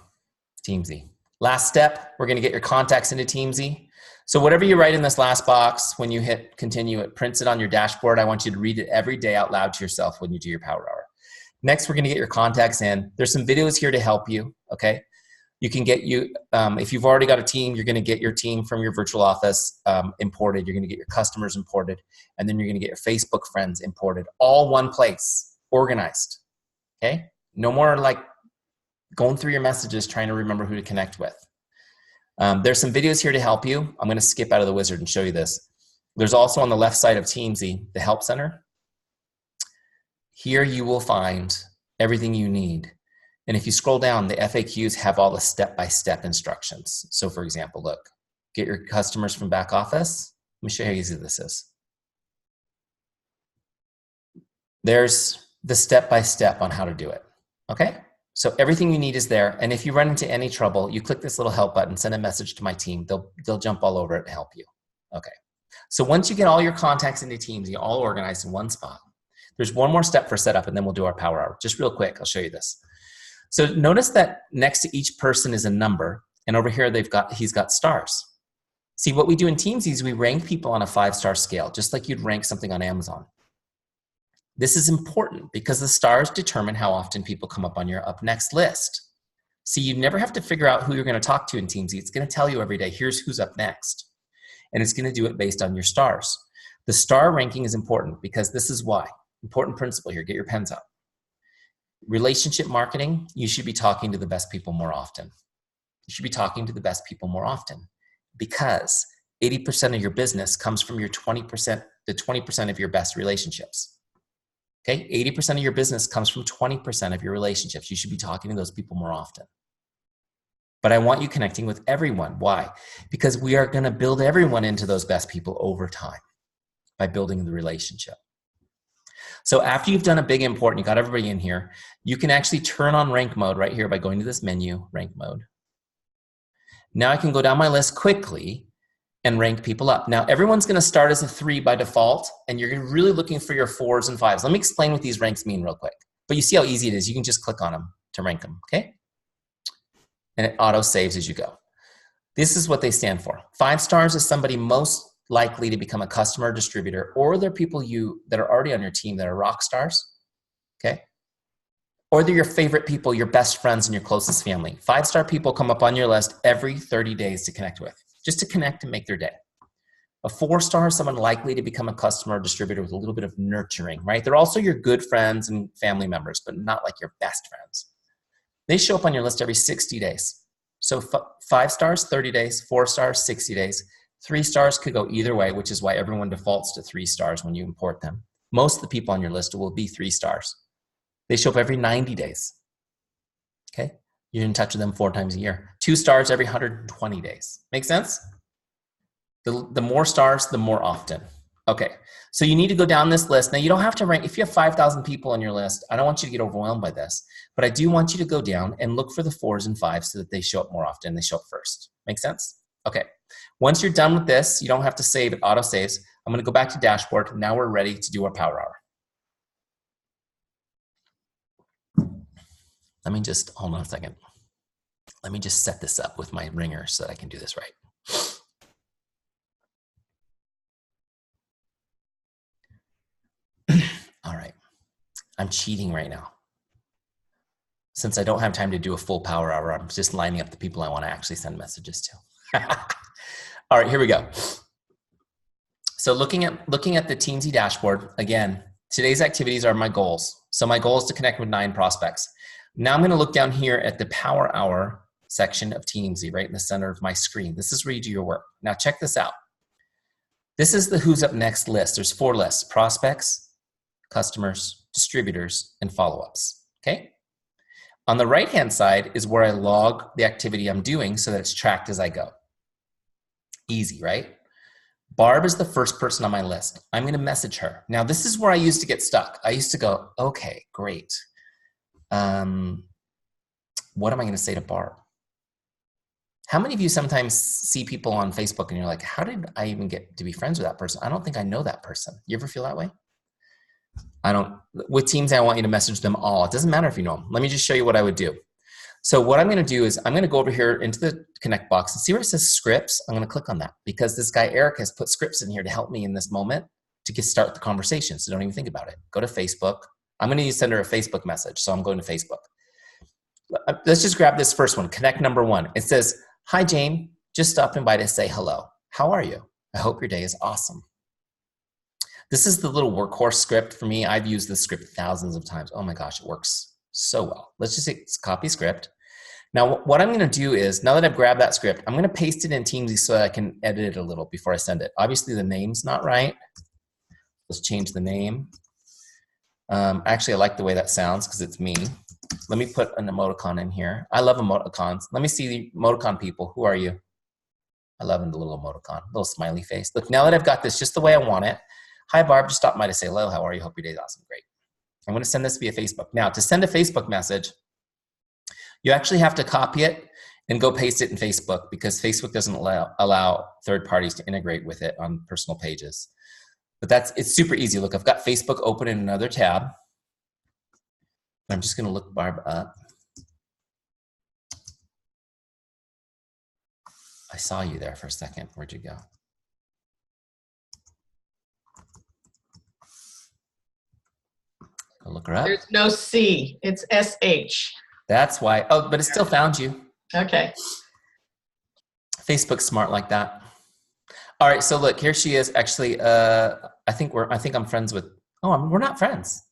Teamzy. Last step, we're going to get your contacts into Teamzy. So whatever you write in this last box, when you hit continue, it prints it on your dashboard. I want you to read it every day out loud to yourself when you do your power hour. Next, we're going to get your contacts in. There's some videos here to help you, okay? You can get if you've already got a team, you're going to get your team from your virtual office imported. You're going to get your customers imported, and then you're going to get your Facebook friends imported. All one place, organized, okay? No more like going through your messages trying to remember who to connect with. There's some videos here to help you. I'm going to skip out of the wizard and show you this. There's also on the left side of Teamzy, the Help Center. Here you will find everything you need. And if you scroll down, the FAQs have all the step-by-step instructions. So for example, look, get your customers from back office. Let me show you how easy this is. There's the step-by-step on how to do it, okay? So everything you need is there, and if you run into any trouble, you click this little help button, send a message to my team. They'll jump all over it and help you. Okay. So once you get all your contacts into Teamzy, all organized in one spot, there's one more step for setup, and then we'll do our power hour. Just real quick, I'll show you this. So notice that next to each person is a number, and over here he's got stars. See, what we do in Teamzy is we rank people on a 5-star scale, just like you'd rank something on Amazon. This is important because the stars determine how often people come up on your up next list. See, you never have to figure out who you're going to talk to in Teamzy. It's going to tell you every day, here's who's up next. And it's going to do it based on your stars. The star ranking is important because this is why. Important principle here, get your pens out. Relationship marketing, you should be talking to the best people more often. You should be talking to the best people more often because 80% of your business comes from your 20% of your best relationships. Okay, 80% of your business comes from 20% of your relationships. You should be talking to those people more often. But I want you connecting with everyone. Why? Because we are going to build everyone into those best people over time by building the relationship. So after you've done a big import and you got everybody in here, you can actually turn on rank mode right here by going to this menu, rank mode. Now I can go down my list quickly and rank people up. Now, everyone's going to start as a 3 by default, and you're really looking for your 4s and 5s. Let me explain what these ranks mean real quick. But you see how easy it is. You can just click on them to rank them, okay? And it auto-saves as you go. This is what they stand for. 5 stars is somebody most likely to become a customer or distributor, or they're people that are already on your team that are rock stars, okay? Or they're your favorite people, your best friends, and your closest family. 5-star people come up on your list every 30 days to connect with. Just to connect and make their day. A 4-star is someone likely to become a customer or distributor with a little bit of nurturing, right? They're also your good friends and family members, but not like your best friends. They show up on your list every 60 days. So 5 stars, 30 days, 4 stars, 60 days. 3 stars could go either way, which is why everyone defaults to 3 stars when you import them. Most of the people on your list will be 3 stars. They show up every 90 days, okay? You're in touch with them 4 times a year. 2 stars every 120 days. Make sense? The more stars, the more often. Okay, so you need to go down this list. Now you don't have to rank, if you have 5,000 people on your list, I don't want you to get overwhelmed by this, but I do want you to go down and look for the 4s and 5s so that they show up more often, they show up first. Make sense? Okay, once you're done with this, you don't have to save, it auto saves. I'm gonna go back to dashboard. Now we're ready to do our power hour. Let me just, hold on a second. Let me just set this up with my ringer so that I can do this right. All right, I'm cheating right now. Since I don't have time to do a full power hour, I'm just lining up the people I want to actually send messages to. All right, here we go. So looking at the Teamzy dashboard, again, today's activities are my goals. So my goal is to connect with 9 prospects. Now I'm gonna look down here at the Power Hour section of Teamzy, right in the center of my screen. This is where you do your work. Now check this out. This is the who's up next list. There's 4 lists: prospects, customers, distributors, and follow-ups, okay? On the right-hand side is where I log the activity I'm doing so that it's tracked as I go. Easy, right? Barb is the first person on my list. I'm gonna message her. Now this is where I used to get stuck. I used to go, okay, great. What am I gonna say to Barb? How many of you sometimes see people on Facebook and you're like, how did I even get to be friends with that person? I don't think I know that person. You ever feel that way? With Teamzy, I want you to message them all. It doesn't matter if you know them. Let me just show you what I would do. So what I'm gonna do is I'm gonna go over here into the Connect box and see where it says scripts. I'm gonna click on that because this guy, Eric, has put scripts in here to help me in this moment to start the conversation. So don't even think about it. Go to Facebook. I'm gonna send her a Facebook message. So I'm going to Facebook. Let's just grab this first one, Connect number 1. It says, hi, Jane, just stopping by to say hello. How are you? I hope your day is awesome. This is the little workhorse script for me. I've used this script thousands of times. Oh my gosh, it works so well. Let's just say copy script. Now, what I'm gonna do is, now that I've grabbed that script, I'm gonna paste it in Teamzy so that I can edit it a little before I send it. Obviously, the name's not right. Let's change the name. Actually, I like the way that sounds because it's me. Let me put an emoticon in here. I love emoticons. Let me see the emoticon people. Who are you? I love the little emoticon, little smiley face. Look, now that I've got this just the way I want it. Hi, Barb, just stopped by to say hello. How are you? Hope your day is awesome. Great. I'm going to send this via Facebook. Now, to send a Facebook message, you actually have to copy it and go paste it in Facebook because Facebook doesn't allow third parties to integrate with it on personal pages. But it's super easy. Look, I've got Facebook open in another tab. I'm just gonna look Barb up. I saw you there for a second. Where'd you go? Go look her up. There's no C, it's SH. That's why, oh, but it still found you. Okay. Facebook's smart like that. All right, so look, here she is. Actually, I think I'm friends with, we're not friends.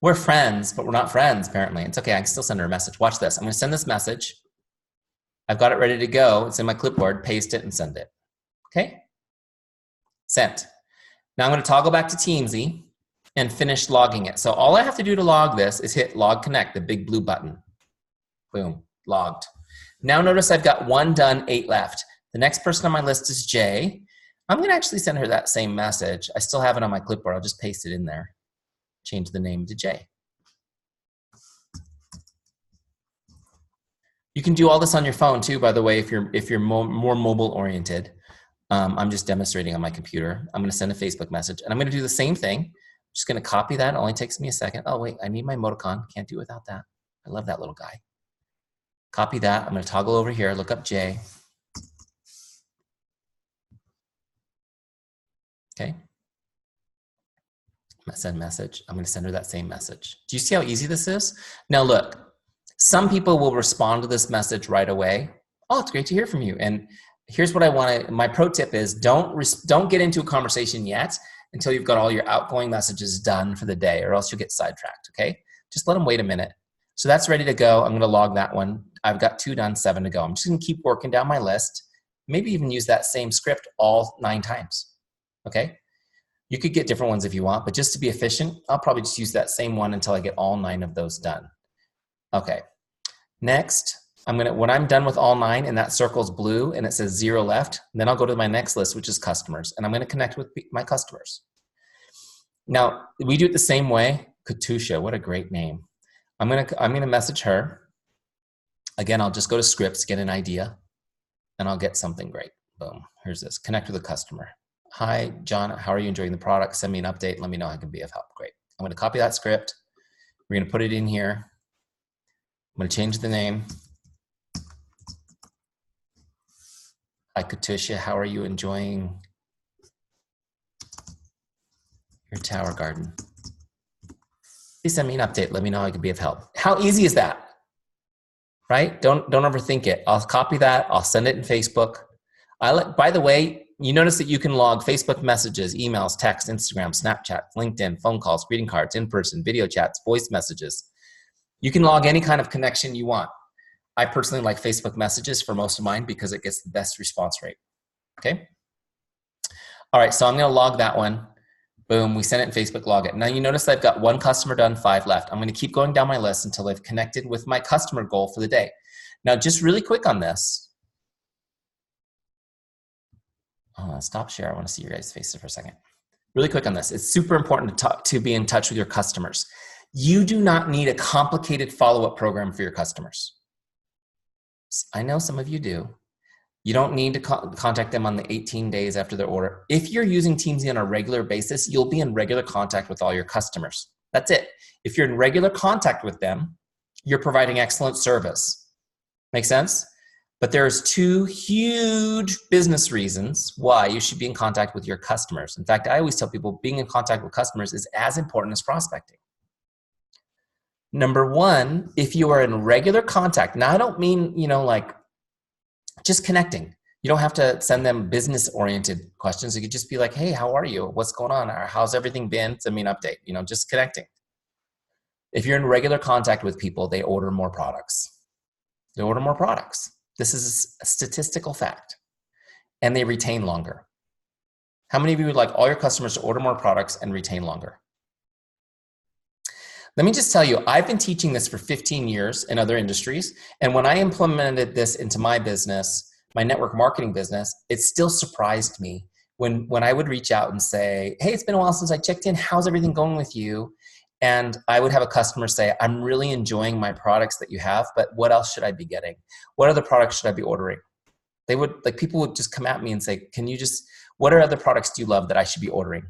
We're friends, but we're not friends, apparently. It's okay, I can still send her a message. Watch this, I'm gonna send this message. I've got it ready to go. It's in my clipboard, paste it and send it. Okay? Sent. Now I'm gonna toggle back to Teamzy and finish logging it. So all I have to do to log this is hit Log Connect, the big blue button. Boom, logged. Now notice I've got 1 done, 8 left. The next person on my list is Jay. I'm gonna actually send her that same message. I still have it on my clipboard, I'll just paste it in there. Change the name to Jay. You can do all this on your phone too, by the way, if you're more mobile oriented. I'm just demonstrating on my computer. I'm gonna send a Facebook message and I'm gonna do the same thing. I'm just gonna copy that, it only takes me a second. Oh wait, I need my emoticon, can't do without that. I love that little guy. Copy that, I'm gonna toggle over here, look up Jay. Okay. Send message. I'm going to send her that same message. Do you see how easy this is? Now look, some people will respond to this message right away. Oh, it's great to hear from you. And here's what I want to, my pro tip is don't get into a conversation yet until you've got all your outgoing messages done for the day or else you'll get sidetracked, okay? Just let them wait a minute. So that's ready to go. I'm going to log that one. I've got 2 done, 7 to go. I'm just going to keep working down my list. Maybe even use that same script all 9 times, okay? You could get different ones if you want, but just to be efficient, I'll probably just use that same one until I get all 9 of those done. Okay, next, when I'm done with all 9 and that circle's blue and it says 0 left, then I'll go to my next list, which is customers, and I'm gonna connect with my customers. Now, we do it the same way. Katusha, what a great name. I'm gonna message her. Again, I'll just go to scripts, get an idea, and I'll get something great. Boom, here's this, connect with a customer. Hi, John, how are you enjoying the product? Send me an update. Let me know how I can be of help. Great. I'm going to copy that script. We're going to put it in here. I'm going to change the name. Hi, Katusha, how are you enjoying your tower garden? Please send me an update. Let me know how I can be of help. How easy is that? Right? Don't overthink it. I'll copy that. I'll send it in Facebook. By the way, you notice that you can log Facebook messages, emails, text, Instagram, Snapchat, LinkedIn, phone calls, greeting cards, in-person, video chats, voice messages. You can log any kind of connection you want. I personally like Facebook messages for most of mine because it gets the best response rate. Okay. All right, so I'm going to log that one. Boom, we sent it in Facebook, log it. Now you notice I've got 1 customer done, 5 left. I'm going to keep going down my list until I've connected with my customer goal for the day. Now, just really quick on this. Stop share. I want to see your guys' faces for a second. Really quick on this. It's super important to be in touch with your customers. You do not need a complicated follow-up program for your customers. I know some of you do. You don't need to contact them on the 18 days after their order. If you're using Teamzy on a regular basis, you'll be in regular contact with all your customers. That's it. If you're in regular contact with them, you're providing excellent service. Make sense? But there's 2 huge business reasons why you should be in contact with your customers. In fact, I always tell people being in contact with customers is as important as prospecting. Number 1, if you are in regular contact, now I don't mean, like just connecting. You don't have to send them business-oriented questions. You could just be like, hey, how are you? What's going on? Or how's everything been? Send me an update, just connecting. If you're in regular contact with people, they order more products. They order more products. This is a statistical fact. And they retain longer. How many of you would like all your customers to order more products and retain longer? Let me just tell you, I've been teaching this for 15 years in other industries. And when I implemented this into my business, my network marketing business, it still surprised me when I would reach out and say, hey, it's been a while since I checked in. How's everything going with you? And I would have a customer say, I'm really enjoying my products that you have, but what else should I be getting? What other products should I be ordering? People would just come at me and say, what are other products do you love that I should be ordering?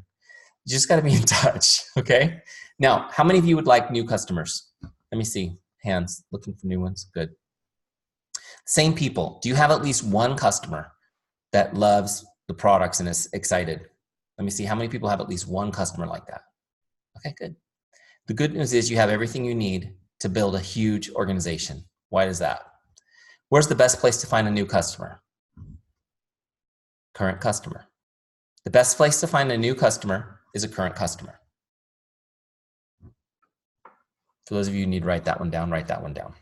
You just got to be in touch, okay? Now, how many of you would like new customers? Let me see. Hands, looking for new ones. Good. Same people. Do you have at least 1 customer that loves the products and is excited? Let me see. How many people have at least 1 customer like that? Okay, good. The good news is you have everything you need to build a huge organization. Why is that? Where's the best place to find a new customer? Current customer. The best place to find a new customer is a current customer. For those of you who need to write that one down, write that one down.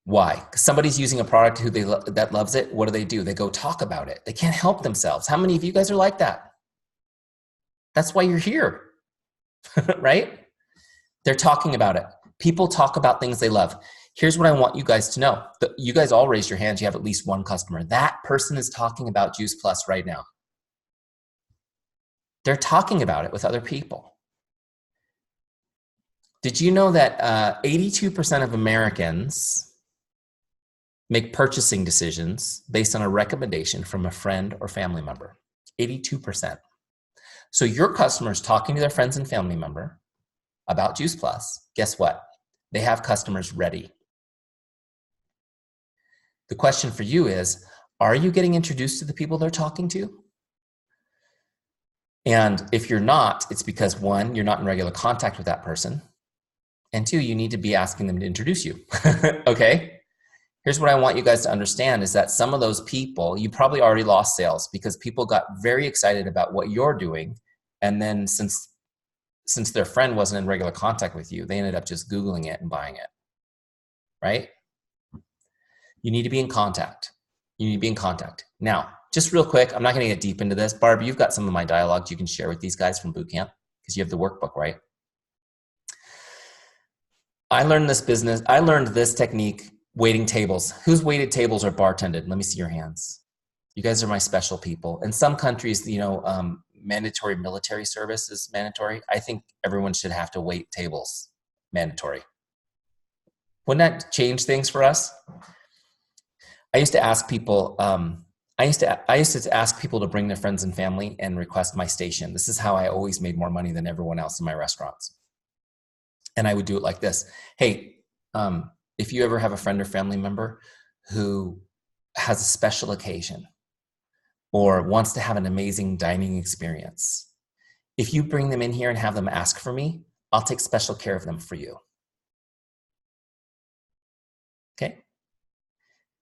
Why? Because somebody's using a product that loves it. What do? They go talk about it. They can't help themselves. How many of you guys are like that? That's why you're here, right? They're talking about it. People talk about things they love. Here's what I want you guys to know. You guys all raise your hands. You have at least 1 customer. That person is talking about Juice Plus right now. They're talking about it with other people. Did you know that 82% of Americans make purchasing decisions based on a recommendation from a friend or family member? 82%. So your customers talking to their friends and family member about Juice Plus, guess what? They have customers ready. The question for you is, are you getting introduced to the people they're talking to? And if you're not, it's because 1, you're not in regular contact with that person. And 2, you need to be asking them to introduce you, okay? Here's what I want you guys to understand is that some of those people, you probably already lost sales because people got very excited about what you're doing. And then since their friend wasn't in regular contact with you, they ended up just Googling it and buying it, right? You need to be in contact. You need to be in contact. Now, just real quick, I'm not going to get deep into this. Barb, you've got some of my dialogues you can share with these guys from boot camp because you have the workbook, right? I learned this technique, waiting tables. Who's waited tables or bartended? Let me see your hands. You guys are my special people. In some countries, mandatory military service is mandatory. I think everyone should have to wait tables, mandatory. Wouldn't that change things for us? I used to ask people, I used to ask people to bring their friends and family and request my station. This is how I always made more money than everyone else in my restaurants. And I would do it like this. Hey, if you ever have a friend or family member who has a special occasion or wants to have an amazing dining experience, if you bring them in here and have them ask for me, I'll take special care of them for you. Okay?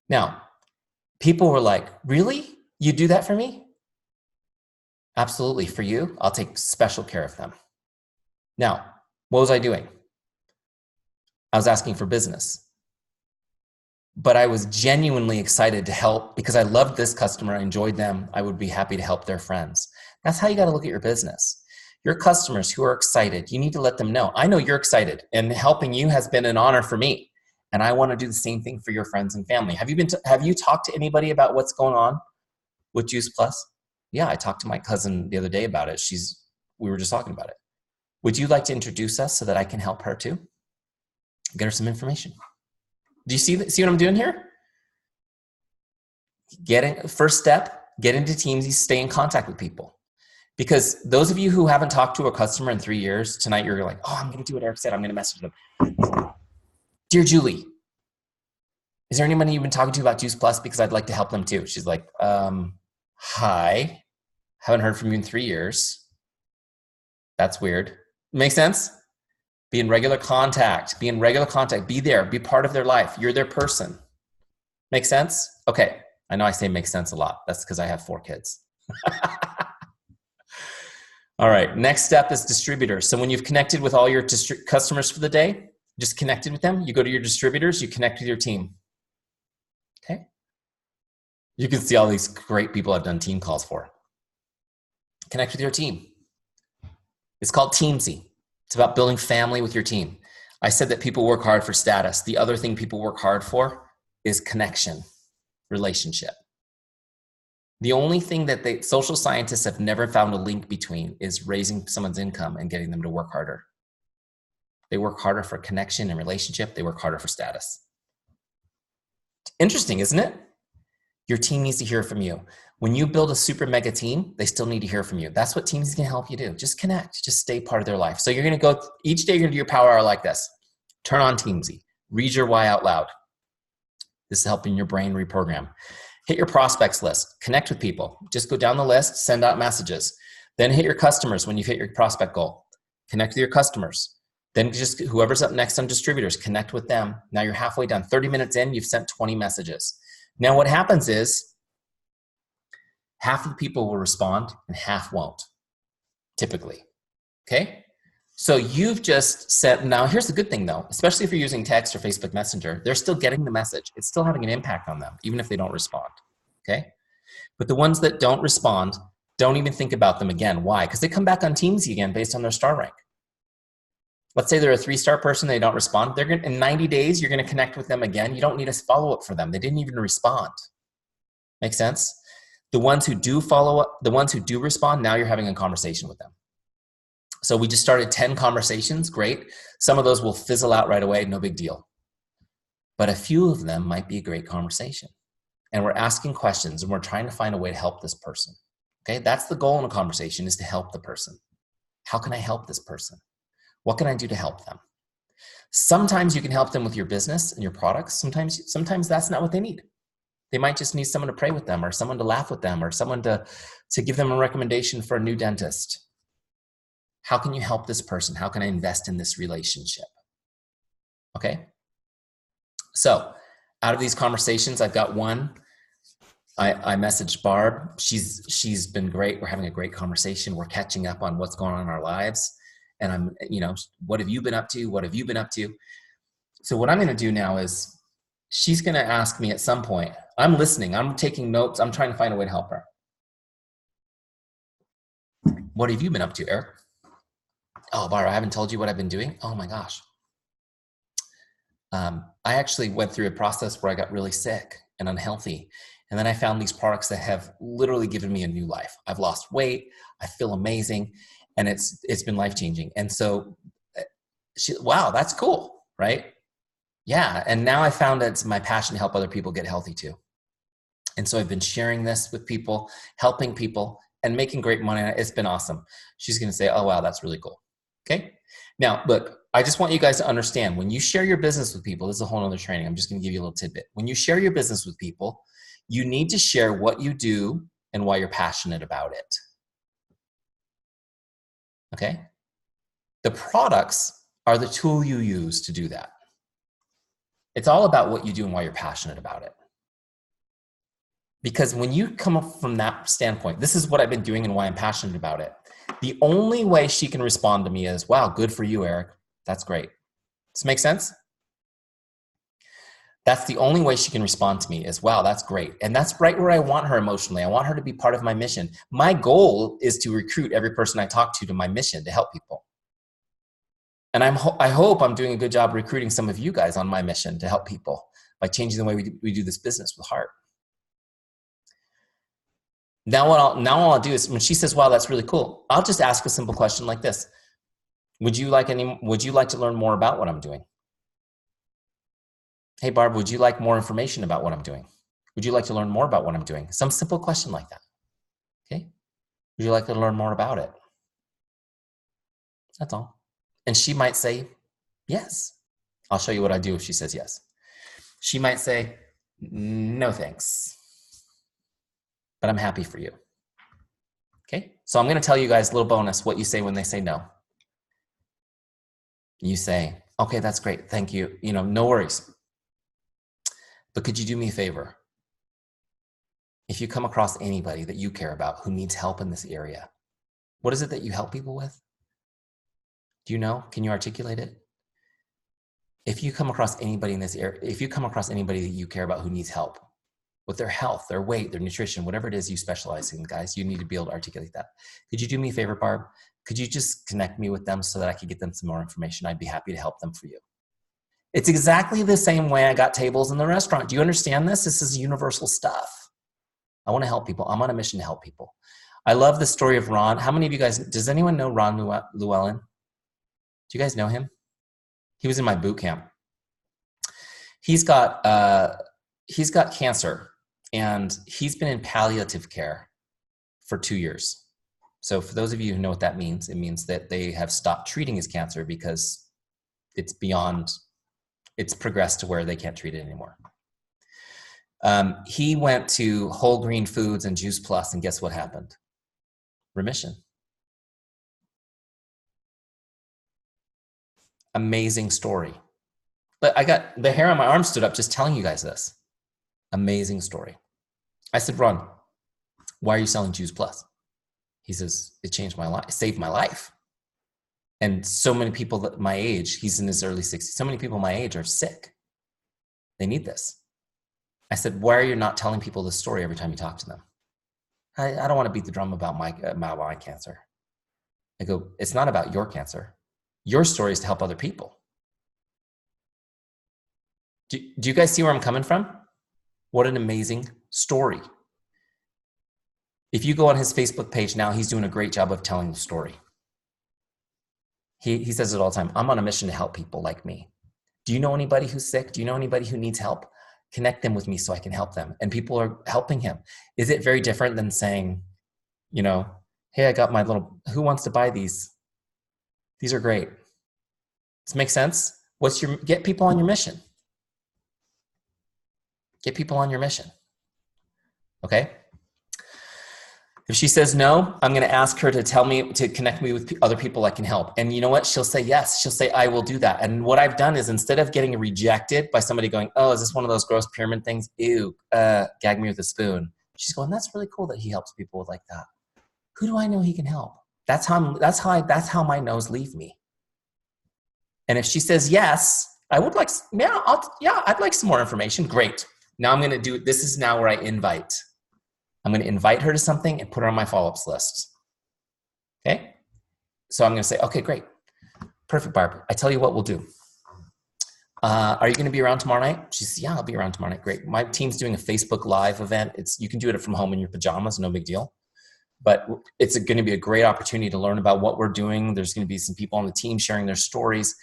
Now, People were like, really? You do that for me? Absolutely. For you, I'll take special care of them. Now, what was I doing? I was asking for business. But I was genuinely excited to help because I loved this customer. I enjoyed them. I would be happy to help their friends. That's how you got to look at your business. Your customers who are excited, you need to let them know. I know you're excited, and helping you has been an honor for me. And I want to do the same thing for your friends and family. Have you talked to anybody about what's going on with Juice Plus? Yeah, I talked to my cousin the other day about it. We were just talking about it. Would you like to introduce us so that I can help her too? Get her some information. Do you see what I'm doing here? First step, get into Teamzy, stay in contact with people. Because those of you who haven't talked to a customer in 3 years, tonight you're like, oh, I'm going to do what Eric said. I'm going to message them. Dear Julie, is there anybody you've been talking to about Juice Plus? Because I'd like to help them too. She's like, hi, haven't heard from you in 3 years. That's weird. Make sense? Be in regular contact. Be there. Be part of their life. You're their person. Make sense? Okay. I know I say makes sense a lot. That's because I have 4 kids. All right. Next step is distributors. So when you've connected with all your customers for the day, just connected with them, you go to your distributors, you connect with your team. Okay. You can see all these great people I've done team calls for. Connect with your team. It's called Teamzy. It's about building family with your team. I said that people work hard for status. The other thing people work hard for is connection, relationship. The only thing that social scientists have never found a link between is raising someone's income and getting them to work harder. They work harder for connection and relationship. They work harder for status. Interesting, isn't it? Your team needs to hear from you. When you build a super mega team, they still need to hear from you. That's what Teamzy can help you do. Just connect, just stay part of their life. So you're going to go, each day you're going to do your power hour like this. Turn on Teamzy. Read your why out loud. This is helping your brain reprogram. Hit your prospects list. Connect with people. Just go down the list, send out messages. Then hit your customers when you've hit your prospect goal. Connect with your customers. Then just whoever's up next on distributors, connect with them. Now you're halfway done. 30 minutes in, you've sent 20 messages. Now what happens is half of the people will respond and half won't, typically. Okay? So you've just sent, now here's the good thing though, especially if you're using text or Facebook Messenger, they're still getting the message. It's still having an impact on them, even if they don't respond. Okay? But the ones that don't respond, don't even think about them again. Why? Because they come back on Teamzy again based on their star rank. Let's say they're a 3-star person, they don't respond. They're going in 90 days, you're going to connect with them again. You don't need a follow-up for them. They didn't even respond. Make sense? The ones who do follow up, the ones who do respond, now you're having a conversation with them. So we just started 10 conversations, great. Some of those will fizzle out right away, no big deal. But a few of them might be a great conversation. And we're asking questions and we're trying to find a way to help this person. Okay, that's the goal in a conversation, is to help the person. How can I help this person? What can I do to help them? Sometimes you can help them with your business and your products. Sometimes that's not what they need. They might just need someone to pray with them, or someone to laugh with them, or someone to give them a recommendation for a new dentist. How can you help this person? How can I invest in this relationship? Okay. So out of these conversations, I've got one. I messaged Barb. She's been great. We're having a great conversation. We're catching up on what's going on in our lives. And I'm, what have you been up to? What have you been up to? So what I'm going to do now is she's going to ask me at some point. I'm listening. I'm taking notes. I'm trying to find a way to help her. What have you been up to, Eric? Oh, Barb, I haven't told you what I've been doing. Oh my gosh. I actually went through a process where I got really sick and unhealthy. And then I found these products that have literally given me a new life. I've lost weight. I feel amazing. And it's been life-changing. And so, wow, that's cool, right? Yeah, and now I found that it's my passion to help other people get healthy too. And so I've been sharing this with people, helping people, and making great money. It's been awesome. She's gonna say, oh, wow, that's really cool, okay? Now, look, I just want you guys to understand, when you share your business with people, this is a whole other training. I'm just gonna give you a little tidbit. When you share your business with people, you need to share what you do and why you're passionate about it. Okay? The products are the tool you use to do that. It's all about what you do and why you're passionate about it. Because when you come up from that standpoint, this is what I've been doing and why I'm passionate about it. The only way she can respond to me is, wow, good for you, Eric. That's great. Does this make sense? That's the only way she can respond to me is, wow, that's great. And that's right where I want her emotionally. I want her to be part of my mission. My goal is to recruit every person I talk to my mission to help people. And I hope I'm doing a good job recruiting some of you guys on my mission to help people by changing the way we do this business with heart. Now all I'll do is when she says, wow, that's really cool, I'll just ask a simple question like this. Would you like to learn more about what I'm doing? Hey, Barb, would you like more information about what I'm doing? Would you like to learn more about what I'm doing? Some simple question like that. Okay. Would you like to learn more about it? That's all. And she might say, yes. I'll show you what I do if she says yes. She might say, no, thanks. But I'm happy for you. Okay. So I'm going to tell you guys a little bonus what you say when they say no. You say, okay, that's great. Thank you. No worries. But could you do me a favor? If you come across anybody that you care about who needs help in this area, what is it that you help people with? Do you know? Can you articulate it? If you come across anybody in this area, if you come across anybody that you care about who needs help with their health, their weight, their nutrition, whatever it is you specialize in, guys, you need to be able to articulate that. Could you do me a favor, Barb? Could you just connect me with them so that I could get them some more information? I'd be happy to help them for you. It's exactly the same way I got tables in the restaurant. Do you understand this? This is universal stuff. I want to help people. I'm on a mission to help people. I love the story of Ron. How many of you guys, does anyone know Ron Llewellyn? Do you guys know him? He was in my boot camp. He's got cancer, and he's been in palliative care for 2 years. So for those of you who know what that means, it means that they have stopped treating his cancer because it's progressed to where they can't treat it anymore. He went to Whole Green Foods and Juice Plus, and guess what happened? Remission. Amazing story. But I got the hair on my arm stood up just telling you guys this. Amazing story. I said, Ron, why are you selling Juice Plus? He says, it changed my life, it saved my life. And so many people that my age, he's in his early 60s, so many people my age are sick. They need this. I said, why are you not telling people this story every time you talk to them? I don't want to beat the drum about my cancer. I go, it's not about your cancer. Your story is to help other people. Do you guys see where I'm coming from? What an amazing story. If you go on his Facebook page now, he's doing a great job of telling the story. He says it all the time. I'm on a mission to help people like me. Do you know anybody who's sick? Do you know anybody who needs help? Connect them with me so I can help them. And people are helping him. Is it very different than saying, hey, I got my who wants to buy these? These are great. Does this make sense? Get people on your mission. Get people on your mission. Okay? If she says no, I'm going to ask her to connect me with other people I can help. And you know what? She'll say yes. She'll say, I will do that. And what I've done is instead of getting rejected by somebody going, oh, is this one of those gross pyramid things? Ew, gag me with a spoon. She's going, that's really cool that he helps people like that. Who do I know he can help? That's how my no's leave me. And if she says yes, I would like, I'd like some more information. Great. Now I'm going to this is now where I invite. I'm going to invite her to something and put her on my follow-ups list. Okay? So I'm going to say, okay, great. Perfect, Barb. I tell you what we'll do. Are you going to be around tomorrow night? She says, yeah, I'll be around tomorrow night. Great. My team's doing a Facebook Live event. You can do it from home in your pajamas, no big deal. But it's going to be a great opportunity to learn about what we're doing. There's going to be some people on the team sharing their stories.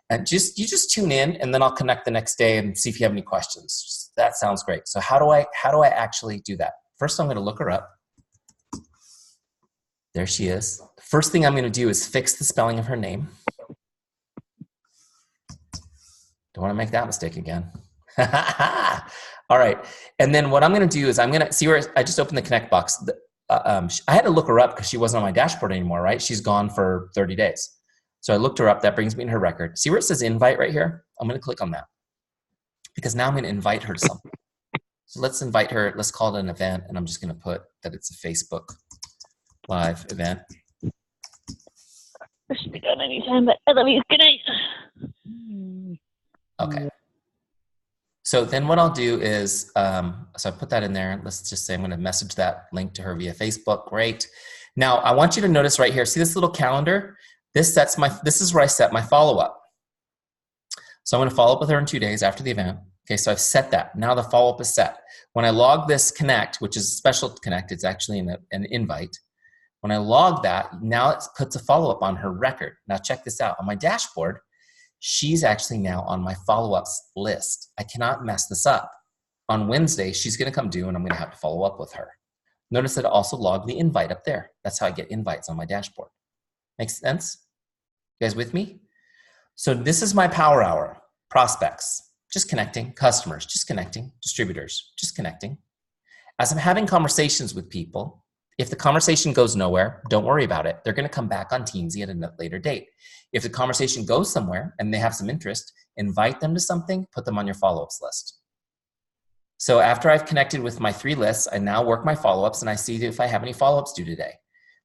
And you just tune in, and then I'll connect the next day and see if you have any questions. That sounds great. So how do I actually do that? First, I'm going to look her up. There she is. First thing I'm going to do is fix the spelling of her name. Don't want to make that mistake again. All right. And then what I'm going to do is I'm going to see where I just opened the Connect box. I had to look her up because she wasn't on my dashboard anymore, right? She's gone for 30 days. So I looked her up. That brings me in her record. See where it says invite right here? I'm going to click on that because now I'm going to invite her to something. So let's invite her. Let's call it an event. And I'm just going to put that it's a Facebook Live event. This should be done anytime, but I love you. Good night. Okay. So then what I'll do is, so I put that in there. Let's just say I'm going to message that link to her via Facebook. Great. Now I want you to notice right here, see this little calendar? This is where I set my follow-up. So I'm going to follow up with her in 2 days after the event. Okay, so I've set that. Now the follow-up is set. When I log this connect, which is a special connect, it's actually an invite. When I log that, now it puts a follow-up on her record. Now check this out. On my dashboard, she's actually now on my follow-ups list. I cannot mess this up. On Wednesday, she's going to come due and I'm going to have to follow up with her. Notice that I also logged the invite up there. That's how I get invites on my dashboard. Makes sense? You guys with me? So this is my power hour. Prospects, just connecting. Customers, just connecting. Distributors, just connecting. As I'm having conversations with people, if the conversation goes nowhere, don't worry about it. They're going to come back on Teamzy at a later date. If the conversation goes somewhere and they have some interest, invite them to something, put them on your follow-ups list. So after I've connected with my 3 lists, I now work my follow-ups and I see if I have any follow-ups due today.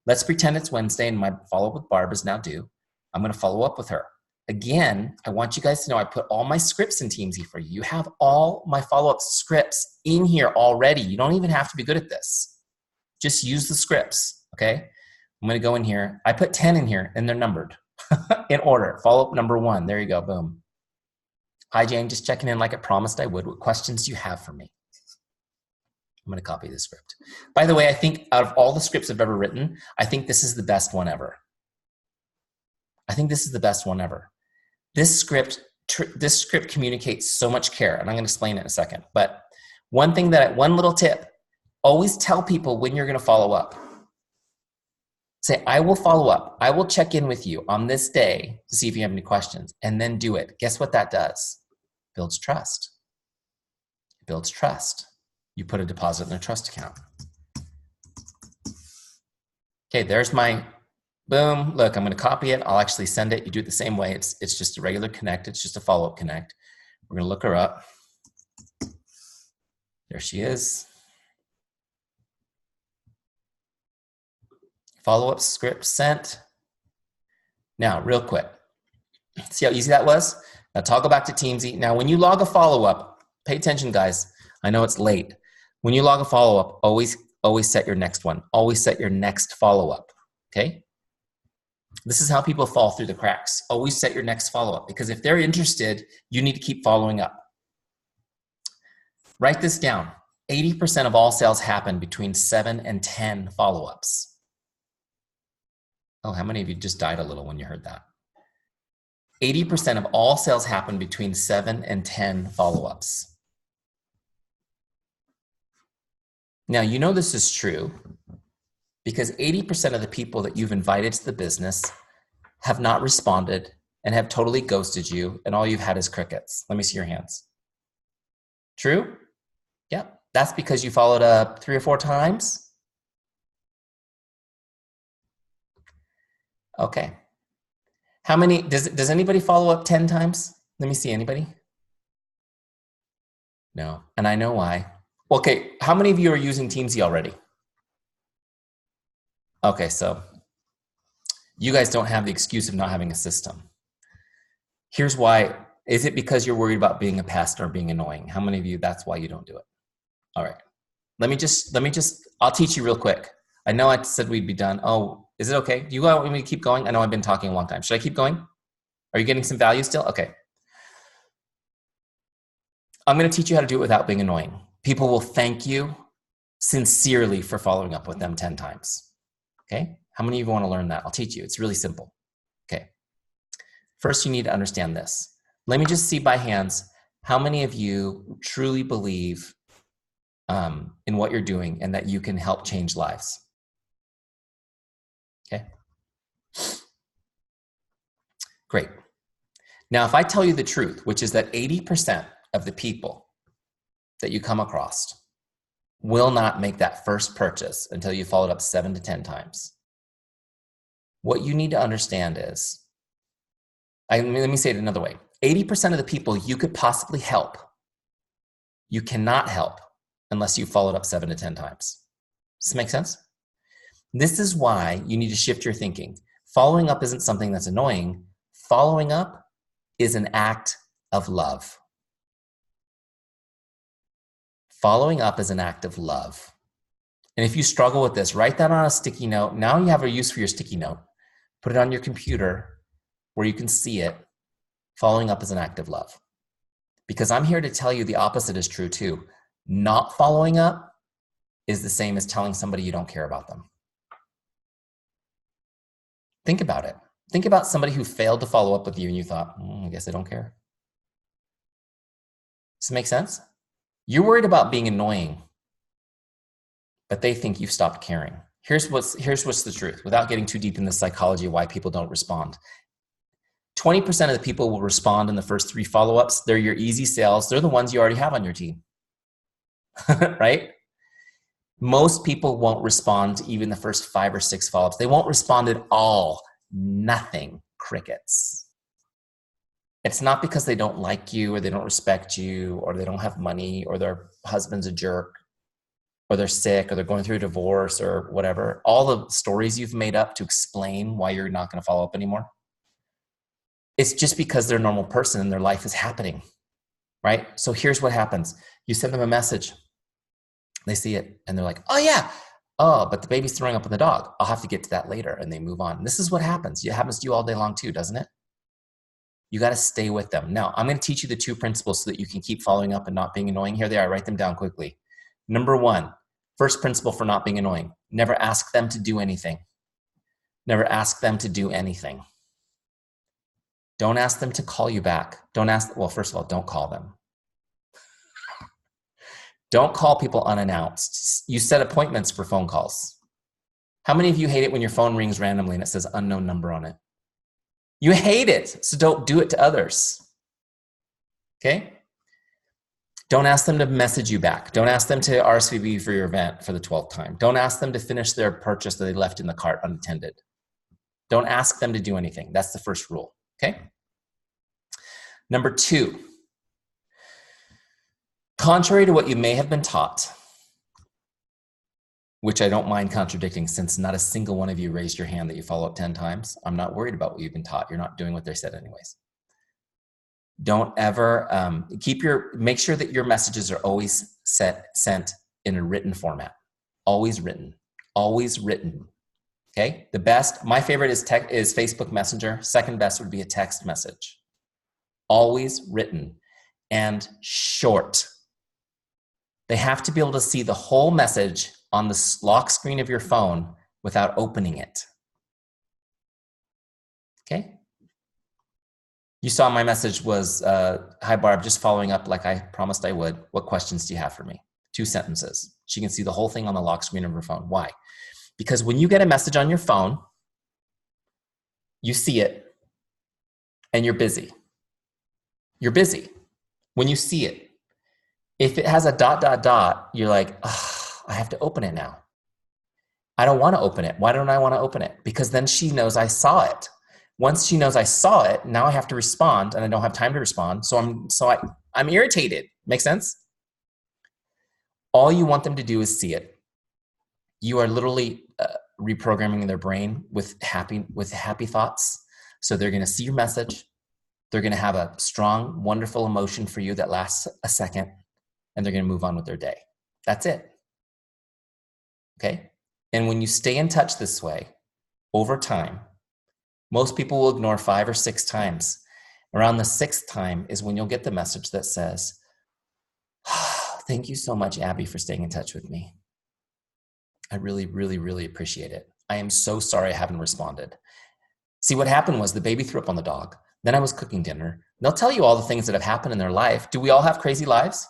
Let's pretend it's Wednesday and my follow-up with Barb is now due. I'm going to follow up with her. Again, I want you guys to know I put all my scripts in Teamzy for you. You have all my follow-up scripts in here already. You don't even have to be good at this. Just use the scripts, okay? I'm going to go in here. I put 10 in here, and they're numbered in order. Follow-up number 1. There you go. Boom. Hi, Jane. Just checking in like I promised I would. What questions do you have for me? I'm going to copy the script. By the way, I think out of all the scripts I've ever written, I think this is the best one ever. I think this is the best one ever. This script communicates so much care, and I'm going to explain it in a second. But one little tip, always tell people when you're going to follow up. Say, I will follow up. I will check in with you on this day to see if you have any questions, and then do it. Guess what that does? Builds trust. It builds trust. You put a deposit in their trust account. Okay, there's my boom. Look, I'm going to copy it. I'll actually send it. You do it the same way. It's just a regular connect. It's just a follow-up connect. We're going to look her up. There she is. Follow-up script sent. Now, real quick. See how easy that was? Now toggle back to Teamzy. Now, when you log a follow-up, pay attention, guys. I know it's late. When you log a follow-up, always set your next one. Always set your next follow-up, okay? This is how people fall through the cracks. Always set your next follow-up, because if they're interested, you need to keep following up. Write this down. 80% of all sales happen between 7 and 10 follow-ups. Oh, how many of you just died a little when you heard that? 80% of all sales happen between 7 and 10 follow-ups. Now, you know this is true because 80% of the people that you've invited to the business have not responded and have totally ghosted you, and all you've had is crickets. Let me see your hands. True? Yep. That's because you followed up 3 or 4 times? Okay. How many, does anybody follow up 10 times? Let me see, anybody? No, and I know why. Okay, how many of you are using Teamzy already? Okay, so you guys don't have the excuse of not having a system. Here's why. Is it because you're worried about being a pest or being annoying? How many of you, that's why you don't do it? All right, let me just, I'll teach you real quick. I know I said we'd be done. Oh, is it okay? Do you want me to keep going? I know I've been talking a long time. Should I keep going? Are you getting some value still? Okay. I'm going to teach you how to do it without being annoying. People will thank you sincerely for following up with them 10 times. Okay? How many of you want to learn that? I'll teach you. It's really simple. Okay. First, you need to understand this. Let me just see by hands, how many of you truly believe in what you're doing and that you can help change lives? Okay. Great. Now, if I tell you the truth, which is that 80% of the people that you come across will not make that first purchase until you followed up 7 to 10 times. What you need to understand is, let me say it another way. 80% of the people you could possibly help, you cannot help unless you followed up 7 to 10 times. Does this make sense? This is why you need to shift your thinking. Following up isn't something that's annoying. Following up is an act of love. Following up is an act of love. And if you struggle with this, write that on a sticky note. Now you have a use for your sticky note. Put it on your computer where you can see it. Following up is an act of love. Because I'm here to tell you the opposite is true too. Not following up is the same as telling somebody you don't care about them. Think about it. Think about somebody who failed to follow up with you and you thought, I guess I don't care. Does it make sense? You're worried about being annoying, but they think you've stopped caring. Here's what's the truth, without getting too deep in the psychology of why people don't respond. 20% of the people will respond in the first 3 follow-ups. They're your easy sales. They're the ones you already have on your team, right? Most people won't respond to even the first 5 or 6 follow-ups. They won't respond at all. Nothing. Crickets. It's not because they don't like you or they don't respect you or they don't have money or their husband's a jerk or they're sick or they're going through a divorce or whatever. All the stories you've made up to explain why you're not going to follow up anymore. It's just because they're a normal person and their life is happening, right? So here's what happens. You send them a message. They see it and they're like, oh yeah. Oh, but the baby's throwing up on the dog. I'll have to get to that later. And they move on. This is what happens. It happens to you all day long too, doesn't it? You got to stay with them. Now, I'm going to teach you the 2 principles so that you can keep following up and not being annoying. Here they are. Write them down quickly. Number 1, first principle for not being annoying. Never ask them to do anything. Never ask them to do anything. Don't ask them to call you back. Well, first of all, don't call them. Don't call people unannounced. You set appointments for phone calls. How many of you hate it when your phone rings randomly and it says unknown number on it? You hate it, so don't do it to others. Okay? Don't ask them to message you back. Don't ask them to RSVP for your event for the 12th time. Don't ask them to finish their purchase that they left in the cart unattended. Don't ask them to do anything. That's the first rule. Okay? Number 2, contrary to what you may have been taught, which I don't mind contradicting since not a single one of you raised your hand that you follow up 10 times. I'm not worried about what you've been taught. You're not doing what they said anyways. Don't ever, make sure that your messages are always sent in a written format. Always written. Always written. Okay? The best, my favorite is Facebook Messenger. Second best would be a text message. Always written and short. They have to be able to see the whole message on the lock screen of your phone without opening it. Okay? You saw my message was, hi Barb, just following up like I promised I would. What questions do you have for me? 2 sentences. She can see the whole thing on the lock screen of her phone. Why? Because when you get a message on your phone, you see it and you're busy. You're busy when you see it. If it has a ... you're like, I have to open it now. I don't want to open it. Why don't I want to open it? Because then she knows I saw it. Once she knows I saw it, now I have to respond and I don't have time to respond. So I'm irritated. Make sense? All you want them to do is see it. You are literally reprogramming their brain with happy thoughts. So they're going to see your message. They're going to have a strong, wonderful emotion for you that lasts a second, and they're going to move on with their day. That's it. Okay? And when you stay in touch this way, over time, most people will ignore 5 or 6 times. Around the 6th time is when you'll get the message that says, thank you so much, Abby, for staying in touch with me. I really, really, really appreciate it. I am so sorry I haven't responded. See, what happened was the baby threw up on the dog. Then I was cooking dinner. They'll tell you all the things that have happened in their life. Do we all have crazy lives?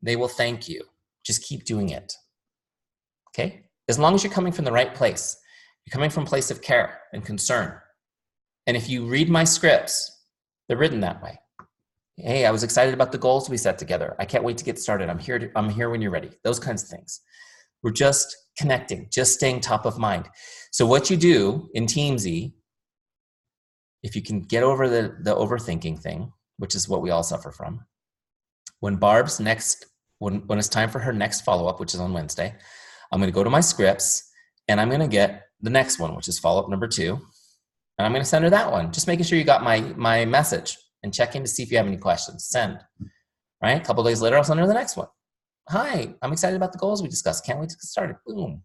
They will thank you. Just keep doing it. Okay? As long as you're coming from the right place. You're coming from a place of care and concern. And if you read my scripts, they're written that way. Hey, I was excited about the goals we set together. I can't wait to get started. I'm here when you're ready. Those kinds of things. We're just connecting, just staying top of mind. So what you do in Teamzy, if you can get over the overthinking thing, which is what we all suffer from, when Barb's next when it's time for her next follow-up, which is on Wednesday, I'm going to go to my scripts and I'm going to get the next one, which is follow-up number 2. And I'm going to send her that one. Just making sure you got my message and check in to see if you have any questions. Send. Right? A couple of days later, I'll send her the next one. Hi, I'm excited about the goals we discussed. Can't wait to get started. Boom.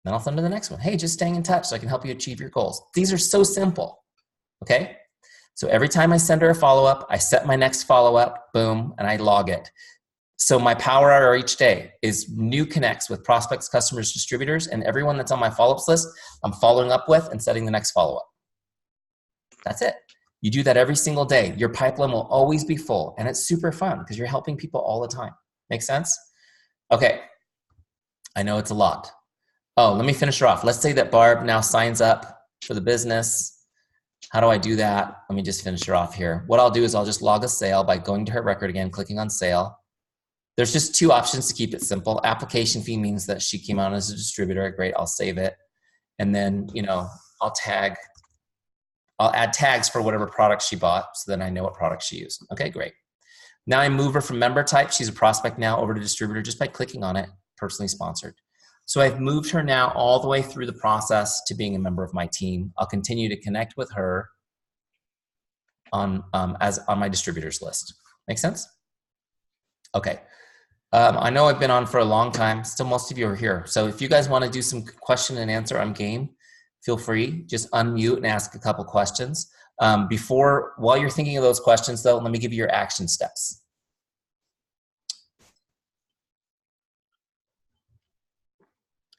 Then I'll send her the next one. Hey, just staying in touch so I can help you achieve your goals. These are so simple. Okay? So every time I send her a follow-up, I set my next follow-up, boom, and I log it. So my power hour each day is new connects with prospects, customers, distributors, and everyone that's on my follow-ups list, I'm following up with and setting the next follow-up. That's it. You do that every single day. Your pipeline will always be full, and it's super fun because you're helping people all the time. Make sense? Okay. I know it's a lot. Oh, let me finish her off. Let's say that Barb now signs up for the business. How do I do that? Let me just finish her off here. What I'll do is I'll just log a sale by going to her record again, clicking on sale. There's just 2 options to keep it simple. Application fee means that she came on as a distributor. Great, I'll save it. And then, I'll add tags for whatever product she bought so then I know what product she used. Okay, great. Now I move her from member type, she's a prospect now, over to distributor just by clicking on it, personally sponsored. So I've moved her now all the way through the process to being a member of my team. I'll continue to connect with her on my distributors list. Make sense? Okay. I know I've been on for a long time. Still, most of you are here. So if you guys want to do some question and answer, I'm game. Feel free. Just unmute and ask a couple questions. While you're thinking of those questions, though, let me give you your action steps.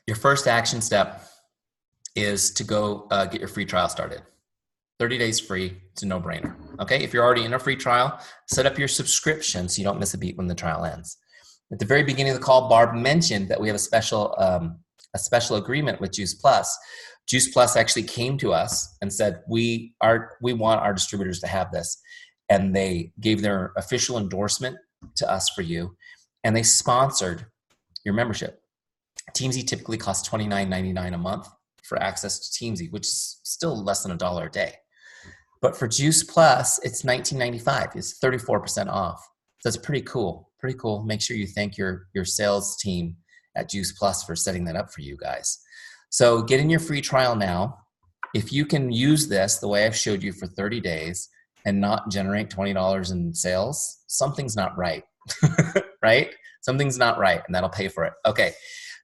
Your first action step is to go get your free trial started. 30 days free. It's a no-brainer. Okay? If you're already in a free trial, set up your subscription so you don't miss a beat when the trial ends. At the very beginning of the call, Barb mentioned that we have a special agreement with Juice Plus. Juice Plus actually came to us and said, we want our distributors to have this. And they gave their official endorsement to us for you. And they sponsored your membership. Teamzy typically costs $29.99 a month for access to Teamzy, which is still less than $1 a day. But for Juice Plus, it's $19.95. It's 34% off. So it's pretty cool. Pretty cool. Make sure you thank your sales team at Juice Plus for setting that up for you guys. So get in your free trial now. If you can use this the way I've showed you for 30 days and not generate $20 in sales, something's not right, right? Something's not right, and that'll pay for it. Okay,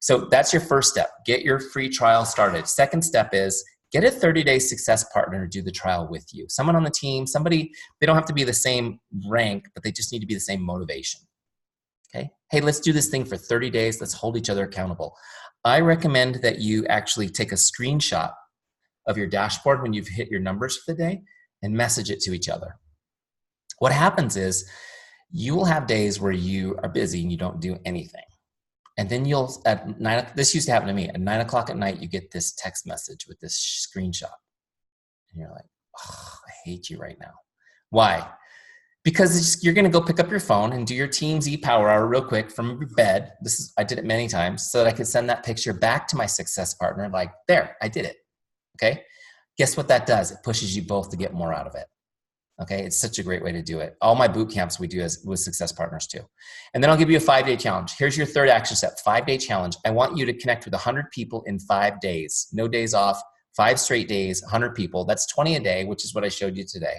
so that's your first step. Get your free trial started. Second step is get a 30-day success partner to do the trial with you. Someone on the team, somebody, they don't have to be the same rank, but they just need to be the same motivation. Okay, hey, let's do this thing for 30 days. Let's hold each other accountable. I recommend that you actually take a screenshot of your dashboard when you've hit your numbers for the day and message it to each other. What happens is you will have days where you are busy and you don't do anything. And then this used to happen to me, at 9 o'clock at night, you get this text message with this screenshot. And you're like, oh, I hate you right now. Why? Because you're going to go pick up your phone and do your Teamzy Power Hour real quick from your bed. I did it many times so that I could send that picture back to my success partner. Like, there, I did it. Okay. Guess what that does? It pushes you both to get more out of it. Okay. It's such a great way to do it. All my boot camps we do with success partners too. And then I'll give you a 5-day challenge. Here's your third action step, 5-day challenge. I want you to connect with 100 people in 5 days. No days off, 5 straight days, 100 people. That's 20 a day, which is what I showed you today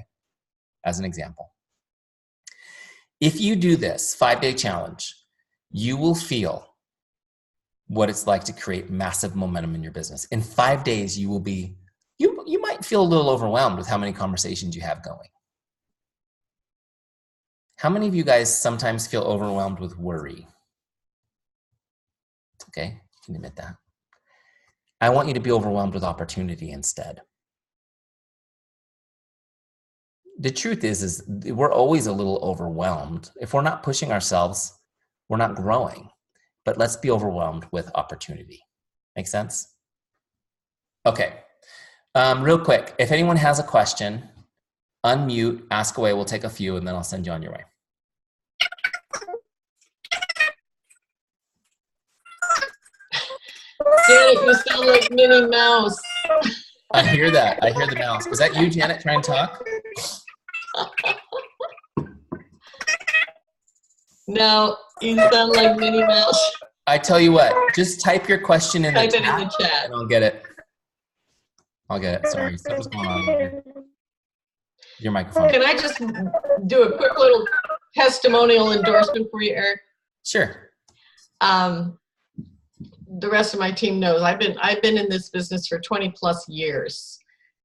as an example. If you do this 5-day challenge, you will feel what it's like to create massive momentum in your business. In 5 days, you might feel a little overwhelmed with how many conversations you have going. How many of you guys sometimes feel overwhelmed with worry? Okay, you can admit that. I want you to be overwhelmed with opportunity instead. The truth is we're always a little overwhelmed. If we're not pushing ourselves, we're not growing. But let's be overwhelmed with opportunity. Make sense? Okay. Real quick, if anyone has a question, unmute, ask away. We'll take a few, and then I'll send you on your way. Janet, you sound like Minnie Mouse. I hear that. I hear the mouse. Was that you, Janet, trying to talk? No, you sound like Minnie Mouse. I tell you what, just type your question in Type the it in the chat. and I'll get it. Sorry, something's going on over here. Your microphone. Can I just do a quick little testimonial endorsement for you, Eric? Sure. The rest of my team knows I've been in this business for 20 plus years,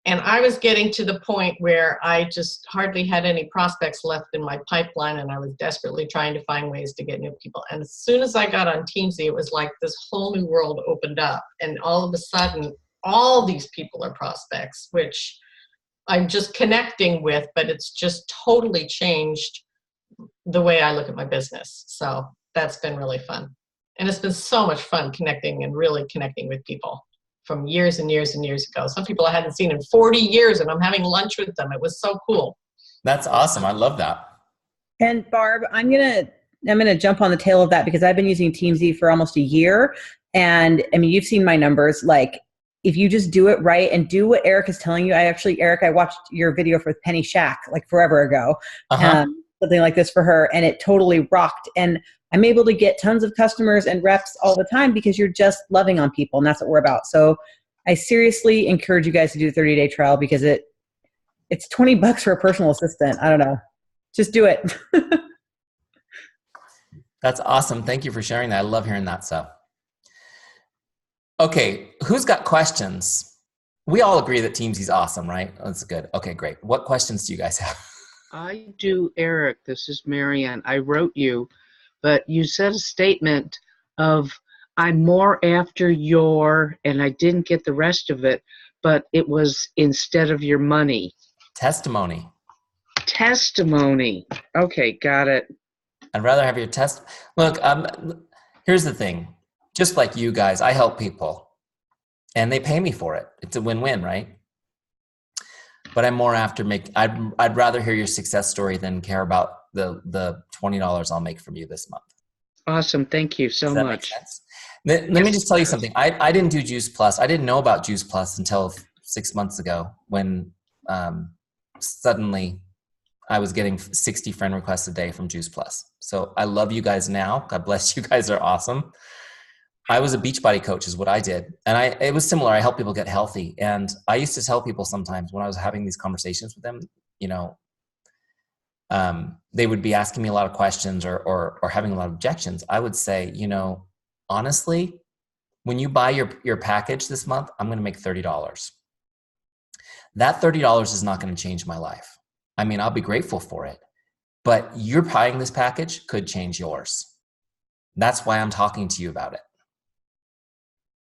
and I was getting to the point where I just hardly had any prospects left in my pipeline, and I was desperately trying to find ways to get new people. And as soon as I got on Teamzy, it was like this whole new world opened up, and all of a sudden all these people are prospects, which I'm just connecting with, but it's just totally changed the way I look at my business. So that's been really fun. And it's been so much fun connecting and really connecting with people from years and years and years ago. Some people I hadn't seen in 40 years, and I'm having lunch with them. It was so cool. That's awesome. I love that. And Barb, I'm gonna jump on the tail of that because I've been using Teamzy for almost a year. And I mean, you've seen my numbers. Like, if you just do it right and do what Eric is telling you, Eric, I watched your video for Penny Shack like forever ago, something like this for her, and it totally rocked. And I'm able to get tons of customers and reps all the time because you're just loving on people, and that's what we're about. So I seriously encourage you guys to do the 30-day trial because it's $20 for a personal assistant. I don't know. Just do it. That's awesome. Thank you for sharing that. I love hearing that stuff. Okay, who's got questions? We all agree that Teamzy's awesome, right? That's good. Okay, great. What questions do you guys have? I do, Eric. This is Marianne. I wrote you, but you said a statement of, I'm more after your, and I didn't get the rest of it, but it was instead of your money. Testimony. Testimony. Okay, got it. I'd rather have your Look, here's the thing. Just like you guys, I help people and they pay me for it. It's a win-win, right? But I'm more after I'd rather hear your success story than care about the $20 I'll make from you this month. Awesome. Thank you so much. Let me just tell you something. I didn't do Juice Plus. I didn't know about Juice Plus until 6 months ago when suddenly I was getting 60 friend requests a day from Juice Plus. So I love you guys now. God bless you guys are awesome. I was a Beachbody coach is what I did. And it was similar. I helped people get healthy. And I used to tell people sometimes when I was having these conversations with them, you know, they would be asking me a lot of questions or having a lot of objections. I would say, you know, honestly, when you buy your package this month, I'm going to make $30. That $30 is not going to change my life. I mean, I'll be grateful for it, but you're buying this package could change yours. That's why I'm talking to you about it.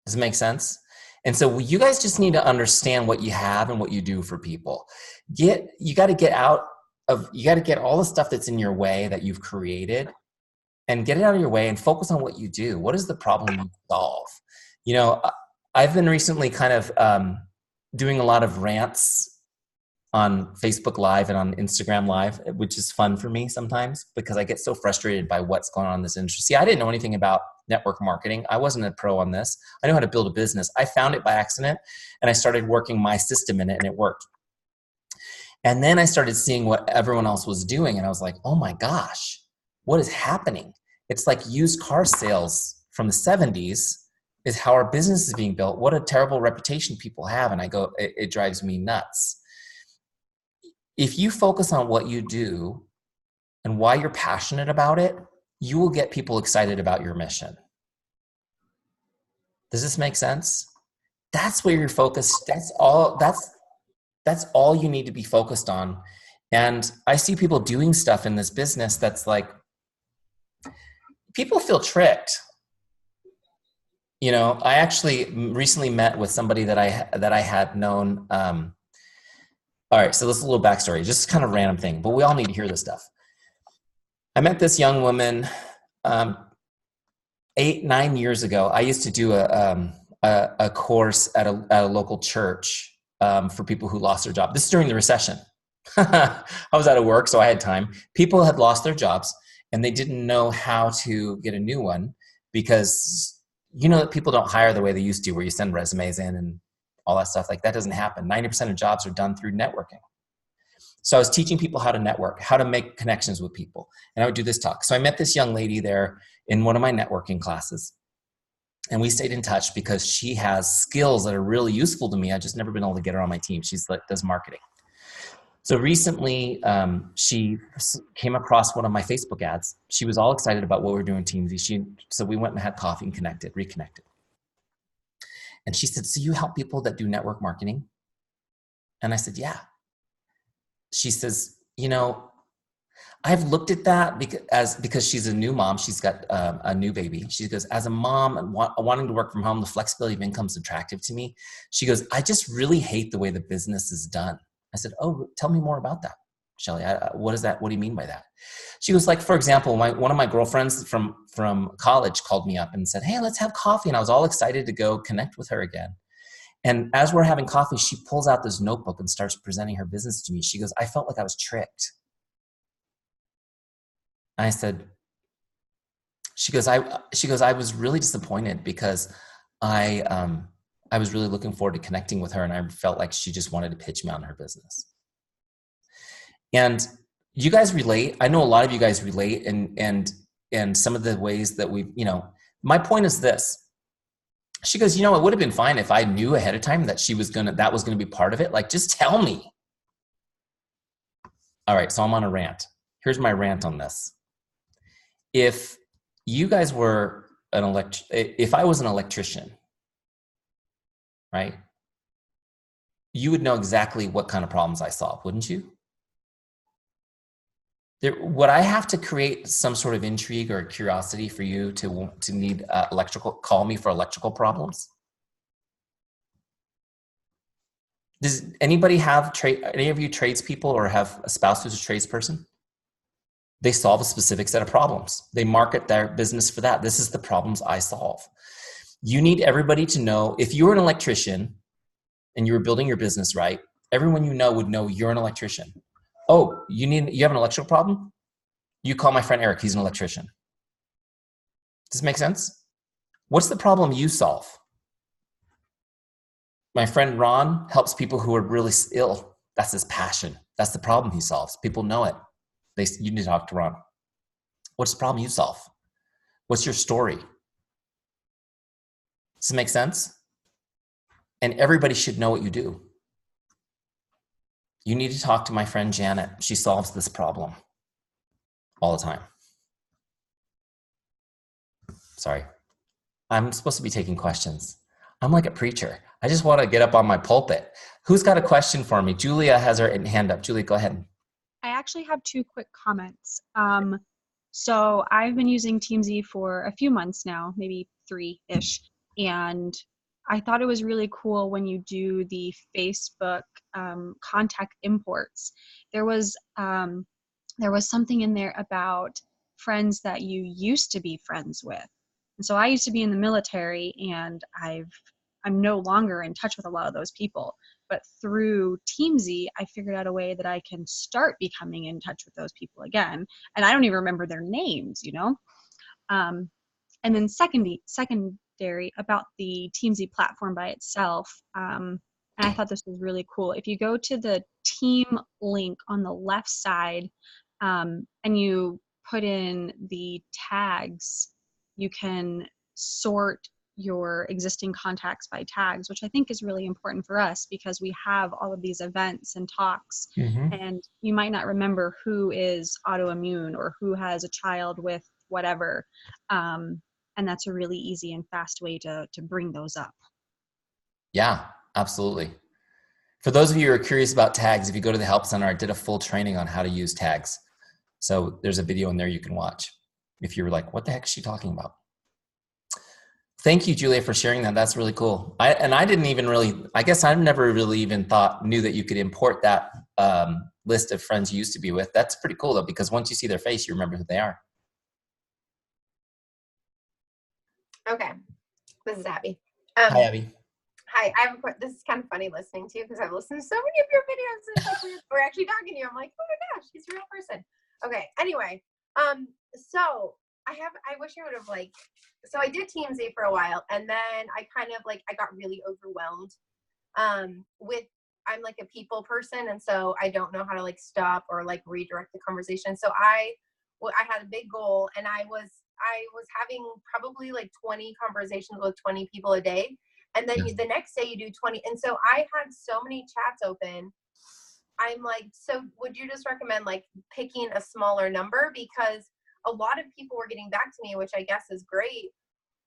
Does it make sense? And so you guys just need to understand what you have and what you do for people. You got to get all the stuff that's in your way that you've created and get it out of your way and focus on what you do. What is the problem you solve? You know, I've been recently kind of doing a lot of rants on Facebook Live and on Instagram Live, which is fun for me sometimes because I get so frustrated by what's going on in this industry. See, I didn't know anything about network marketing. I wasn't a pro on this. I know how to build a business. I found it by accident and I started working my system in it and it worked. And then I started seeing what everyone else was doing and I was like, oh my gosh, what is happening? It's like used car sales from the 70s is how our business is being built. What a terrible reputation people have. And I go, it drives me nuts. If you focus on what you do and why you're passionate about it, you will get people excited about your mission. Does this make sense? That's where you're focused. That's all you need to be focused on. And I see people doing stuff in this business that's like, people feel tricked. You know, I actually recently met with somebody that I had known. All right, so this is a little backstory, just kind of random thing, but we all need to hear this stuff. I met this young woman 8-9 years ago. I used to do a course at a local church for people who lost their job. This is during the recession. I was out of work, so I had time. People had lost their jobs, and they didn't know how to get a new one because you know that people don't hire the way they used to, where you send resumes in and all that stuff. Like that doesn't happen. 90% of jobs are done through networking. So I was teaching people how to network, how to make connections with people. And I would do this talk. So I met this young lady there in one of my networking classes. And we stayed in touch because she has skills that are really useful to me. I just never been able to get her on my team. She's like, does marketing. So recently, she came across one of my Facebook ads. She was all excited about what we were doing Teamzy. So we went and had coffee and reconnected. And she said, so you help people that do network marketing? And I said, yeah. She says, I've looked at that because she's a new mom. She's got a new baby. She goes, as a mom and wanting to work from home, the flexibility of income is attractive to me. She goes, I just really hate the way the business is done. I said, oh, tell me more about that, Shelly. What is that? What do you mean by that? She was like, for example, one of my girlfriends from college called me up and said, hey, let's have coffee. And I was all excited to go connect with her again. And as we're having coffee, she pulls out this notebook and starts presenting her business to me. She goes, I felt like I was tricked. I said, she goes, I was really disappointed because I was really looking forward to connecting with her, and I felt like she just wanted to pitch me on her business. And you guys relate. I know a lot of you guys relate, and some of the ways that my point is this. She goes, it would have been fine if I knew ahead of time that that was gonna be part of it. Like, just tell me. All right, so I'm on a rant. Here's my rant on this. If you guys were if I was an electrician, right? You would know exactly what kind of problems I solve, wouldn't you? Would I have to create some sort of intrigue or curiosity for you to need call me for electrical problems? Does anybody have any of you tradespeople or have a spouse who's a tradesperson? They solve a specific set of problems. They market their business for that. This is the problems I solve. You need everybody to know, if you're an electrician and you were building your business right, everyone you know would know you're an electrician. Oh, you have an electrical problem? You call my friend Eric, he's an electrician. Does this make sense? What's the problem you solve? My friend Ron helps people who are really ill. That's his passion. That's the problem he solves. People know it. You need to talk to Ron. What's the problem you solve? What's your story? Does this make sense? And everybody should know what you do. You need to talk to my friend Janet. She solves this problem all the time. Sorry. I'm supposed to be taking questions. I'm like a preacher. I just want to get up on my pulpit. Who's got a question for me? Julia has her hand up. Julia, go ahead. I actually have two quick comments. So I've been using Teamzy for a few months now, maybe 3-ish, and I thought it was really cool when you do the Facebook contact imports. There was something in there about friends that you used to be friends with. And so I used to be in the military, and I'm no longer in touch with a lot of those people. But through Teamzy, I figured out a way that I can start becoming in touch with those people again. And I don't even remember their names, And then secondary about the Teamzy platform by itself, and I thought this was really cool. If you go to the team link on the left side, and you put in the tags, you can sort your existing contacts by tags, which I think is really important for us because we have all of these events and talks, and you might not remember who is autoimmune or who has a child with whatever. And that's a really easy and fast way to bring those up. Yeah, absolutely. For those of you who are curious about tags, if you go to the Help Center, I did a full training on how to use tags. So there's a video in there you can watch if you're like, what the heck is she talking about? Thank you, Julia, for sharing that. That's really cool. I guess I've never really even knew that you could import that list of friends you used to be with. That's pretty cool though, because once you see their face, you remember who they are. Okay, this is Abby. Hi, Abby. Hi, this is kind of funny listening to you because I've listened to so many of your videos since we're actually talking to you. I'm like, oh my gosh, he's a real person. Okay, anyway, so I wish I would have so I did Teamzy for a while, and then I kind of I got really overwhelmed with, I'm like a people person, and so I don't know how to like stop or like redirect the conversation. So I had a big goal, and I was having probably like 20 conversations with 20 people a day, and then the next day you do 20. And so I had so many chats open. I'm like, so would you just recommend like picking a smaller number, because a lot of people were getting back to me, which I guess is great,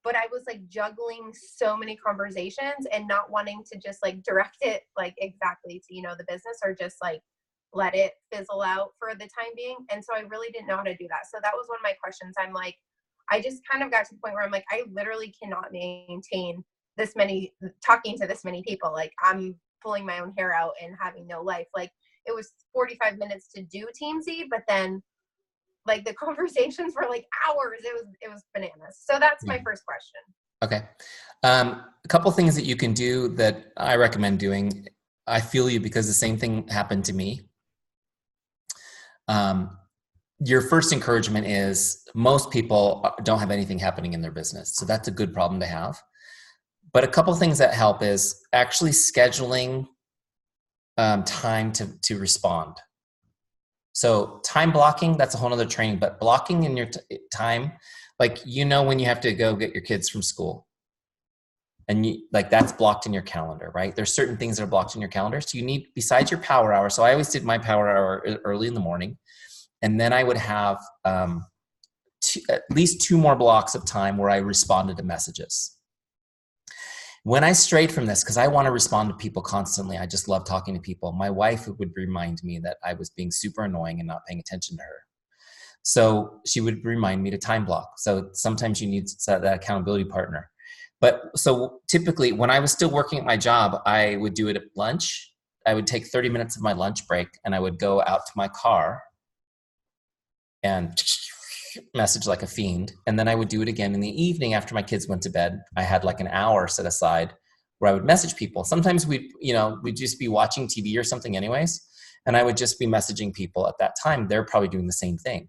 but I was like juggling so many conversations and not wanting to just like direct it like exactly to, you know, the business, or just like let it fizzle out for the time being. And so I really didn't know how to do that. So that was one of my questions. I'm like, I just kind of got to the point where I'm like, I literally cannot maintain talking to this many people. Like, I'm pulling my own hair out and having no life. Like, it was 45 minutes to do Teamzy, but then like the conversations were like hours. It was bananas. So that's my first question. Okay. A couple things that you can do that I recommend doing. I feel you, because the same thing happened to me. Your first encouragement is most people don't have anything happening in their business. So that's a good problem to have. But a couple things that help is actually scheduling time to respond. So time blocking, that's a whole nother training, but blocking in your time, like, you know, when you have to go get your kids from school, and you like, that's blocked in your calendar, right? There's certain things that are blocked in your calendar. So you need, besides your power hour. So I always did my power hour early in the morning. And then I would have at least 2 more blocks of time where I responded to messages. When I strayed from this, because I want to respond to people constantly, I just love talking to people. My wife would remind me that I was being super annoying and not paying attention to her. So she would remind me to time block. So sometimes you need that accountability partner. But so typically when I was still working at my job, I would do it at lunch. I would take 30 minutes of my lunch break, and I would go out to my car and message like a fiend. And then I would do it again in the evening after my kids went to bed. I had like an hour set aside where I would message people. Sometimes we'd just be watching TV or something anyways. And I would just be messaging people at that time. They're probably doing the same thing.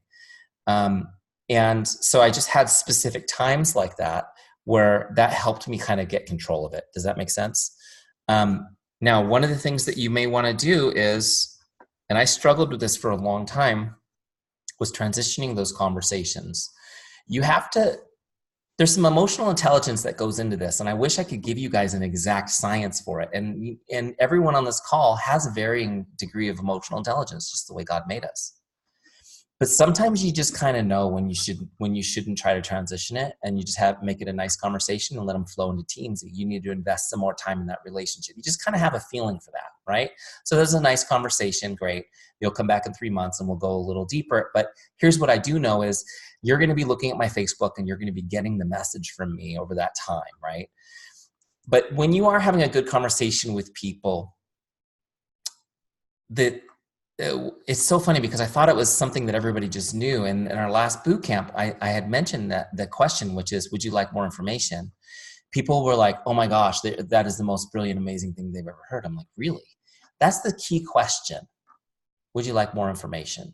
And so I just had specific times like that where that helped me kind of get control of it. Does that make sense? Now, one of the things that you may want to do is, and I struggled with this for a long time, was transitioning those conversations. You have to, there's some emotional intelligence that goes into this, and I wish I could give you guys an exact science for it. And everyone on this call has a varying degree of emotional intelligence, just the way God made us. But sometimes you just kind of know when you shouldn't try to transition it, and you just make it a nice conversation and let them flow into Teamzy. You need to invest some more time in that relationship. You just kind of have a feeling for that, right? So there's a nice conversation, great. You'll come back in 3 months and we'll go a little deeper. But here's what I do know is you're going to be looking at my Facebook and you're going to be getting the message from me over that time, right? But when you are having a good conversation with people, it's so funny because I thought it was something that everybody just knew. And in our last boot camp, I had mentioned that the question, which is, would you like more information? People were like, oh my gosh, that is the most brilliant, amazing thing they've ever heard. I'm like, really? That's the key question. Would you like more information?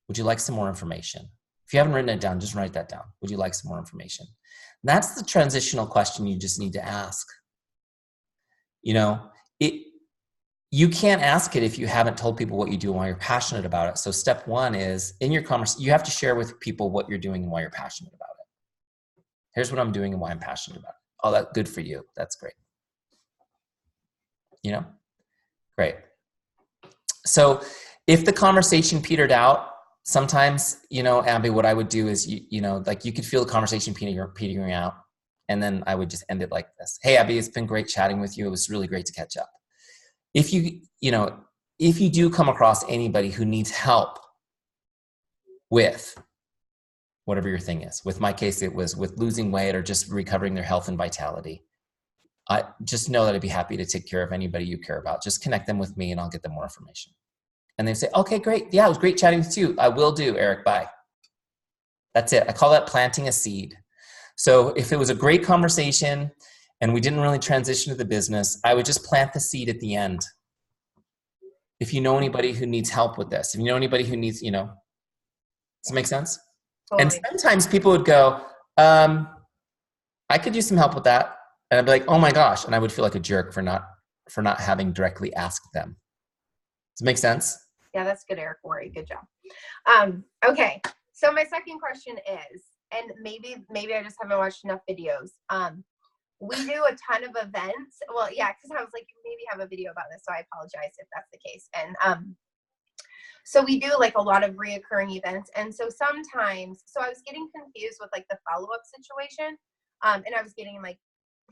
Would you like some more information? If you haven't written it down, just write that down. Would you like some more information? That's the transitional question you just need to ask. You can't ask it if you haven't told people what you do and why you're passionate about it. So step one is, in your conversation, you have to share with people what you're doing and why you're passionate about it. Here's what I'm doing and why I'm passionate about it. Oh, that's good for you. That's great. Great. So if the conversation petered out, sometimes, Abby, what I would do is, like you could feel the conversation petering out, and then I would just end it like this. Hey, Abby, it's been great chatting with you. It was really great to catch up. If you do come across anybody who needs help with whatever your thing is, with my case, it was with losing weight or just recovering their health and vitality, I just know that I'd be happy to take care of anybody you care about. Just connect them with me and I'll get them more information. And they say, okay, great. Yeah, it was great chatting with you. I will do, Eric. Bye. That's it. I call that planting a seed. So if it was a great conversation and we didn't really transition to the business, I would just plant the seed at the end. If you know anybody who needs help with this, if you know anybody who needs, does that make sense? Totally. And sometimes people would go, I could use some help with that. And I'd be like, oh my gosh. And I would feel like a jerk for for not having directly asked them. Does it make sense? Yeah, that's good, Eric Worry. Good job. Okay, so my second question is, and maybe I just haven't watched enough videos. We do a ton of events. Well, yeah, because I was like, maybe have a video about this, so I apologize if that's the case. And so we do like a lot of reoccurring events, and so sometimes, so I was getting confused with like the follow-up situation, and I was getting like,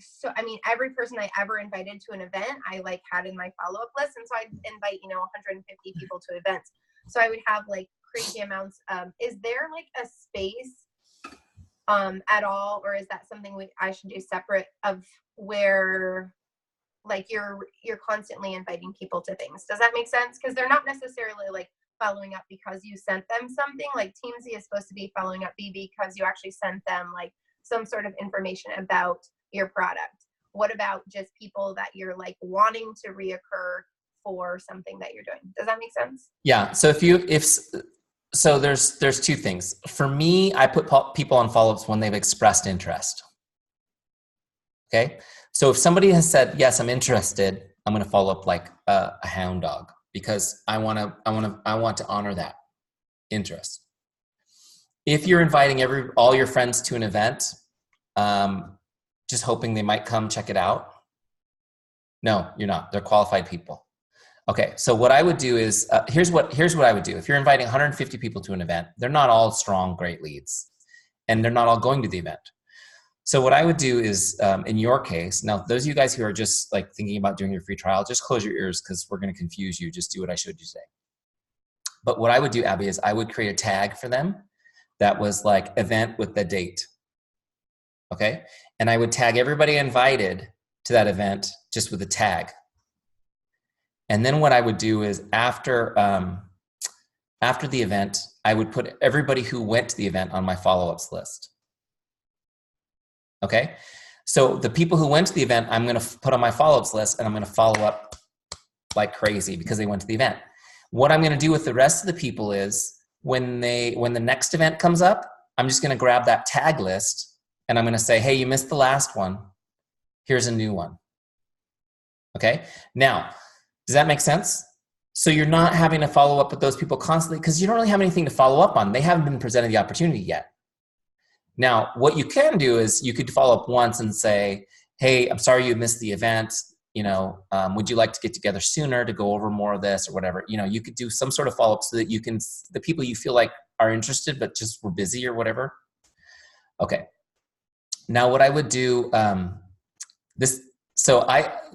so I mean, every person I ever invited to an event, I like had in my follow-up list, and so I'd invite 150 people to events. So I would have like crazy amounts. Is there like a space at all, or is that something I should do separate of where like you're constantly inviting people to things? Does that make sense? Because they're not necessarily like following up because you sent them something. Like Teamzy is supposed to be following up because you actually sent them like some sort of information about your product. What about just people that you're like wanting to reoccur for something that you're doing? Does that make sense? Yeah. So so there's two things. For me, I put people on follow-ups when they've expressed interest. Okay. So if somebody has said, yes, I'm interested, I'm going to follow up like a hound dog, because I want to honor that interest. If you're inviting all your friends to an event, just hoping they might come check it out, no, you're not. They're qualified people. Okay, so what I would do is, here's what I would do. If you're inviting 150 people to an event, they're not all strong, great leads, and they're not all going to the event. So what I would do is, in your case, now those of you guys who are just like thinking about doing your free trial, just close your ears because we're going to confuse you. Just do what I showed you today. But what I would do, Abby, is I would create a tag for them that was like event with the date. Okay, and I would tag everybody invited to that event just with a tag. And then what I would do is after the event, I would put everybody who went to the event on my follow-ups list. Okay, so the people who went to the event, I'm going to put on my follow-ups list, and I'm going to follow up like crazy because they went to the event. What I'm going to do with the rest of the people is when the next event comes up, I'm just going to grab that tag list and I'm going to say, hey, you missed the last one. Here's a new one. Okay, now, does that make sense? So you're not having to follow up with those people constantly because you don't really have anything to follow up on. They haven't been presented the opportunity yet. Now, what you can do is you could follow up once and say, hey, I'm sorry you missed the event. Would you like to get together sooner to go over more of this or whatever? You could do some sort of follow-up so that the people you feel like are interested but just were busy or whatever. Okay. Now what I would do, the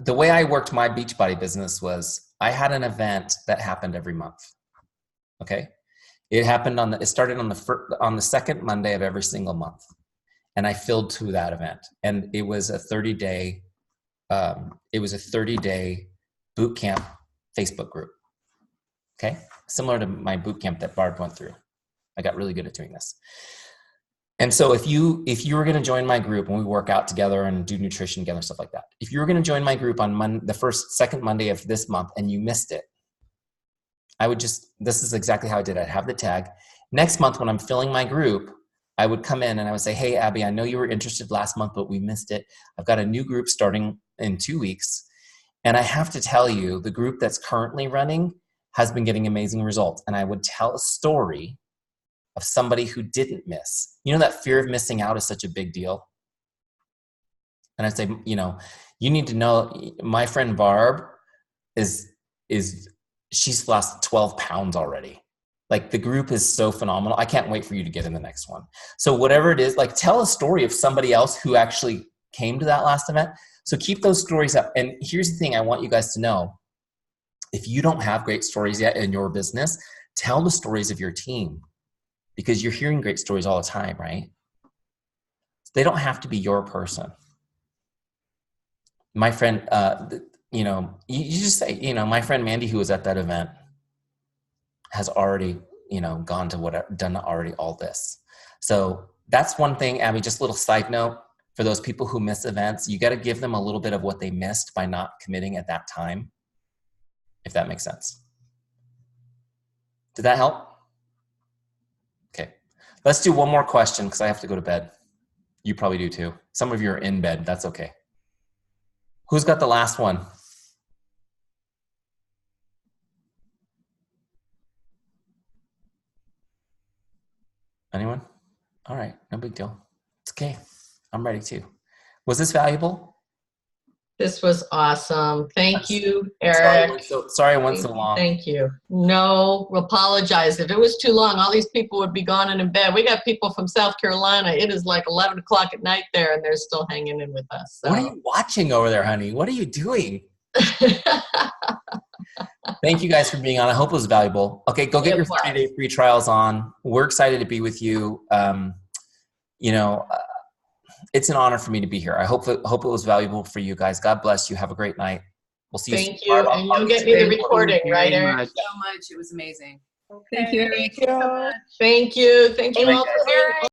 way I worked my Beachbody business was I had an event that happened every month. Okay. It started on the second Monday of every single month. And I filled to that event. And it was a 30-day boot camp Facebook group. Okay. Similar to my boot camp that Barb went through. I got really good at doing this. And so if you were going to join my group and we work out together and do nutrition together, stuff like that, if you were going to join my group on the second Monday of this month and you missed it, this is exactly how I did it. I'd have the tag. Next month when I'm filling my group, I would come in and I would say, hey, Abby, I know you were interested last month, but we missed it. I've got a new group starting in 2 weeks. And I have to tell you, the group that's currently running has been getting amazing results. And I would tell a story of somebody who didn't miss. That fear of missing out is such a big deal. And I'd say, you need to know my friend Barb she's lost 12 pounds already. Like the group is so phenomenal. I can't wait for you to get in the next one. So whatever it is, like tell a story of somebody else who actually came to that last event. So keep those stories up. And here's the thing I want you guys to know. If you don't have great stories yet in your business, tell the stories of your team because you're hearing great stories all the time, right? They don't have to be your person. My friend, you just say, my friend Mandy, who was at that event, has already, gone to done already all this. So that's one thing, Abby, just a little side note for those people who miss events, you got to give them a little bit of what they missed by not committing at that time, if that makes sense. Did that help? Okay. Let's do one more question because I have to go to bed. You probably do too. Some of you are in bed. That's okay. Who's got the last one? All right. No big deal. It's okay. I'm ready too. Was this valuable? This was awesome. Thank you, Eric. Sorry I went so long. Thank you. No, apologize. If it was too long, all these people would be gone and in bed. We got people from South Carolina. It is like 11 o'clock at night there, and they're still hanging in with us. So. What are you watching over there, honey? What are you doing? Thank you guys for being on. I hope it was valuable. Okay, go get your 30-day free trials on. We're excited to be with you. It's an honor for me to be here. I hope it was valuable for you guys. God bless you. Have a great night. We'll see you soon. Thank you. And you'll get me the recording, right, Eric? Thank you so much. It was amazing. Thank you, Eric. Thank you. Thank you all for being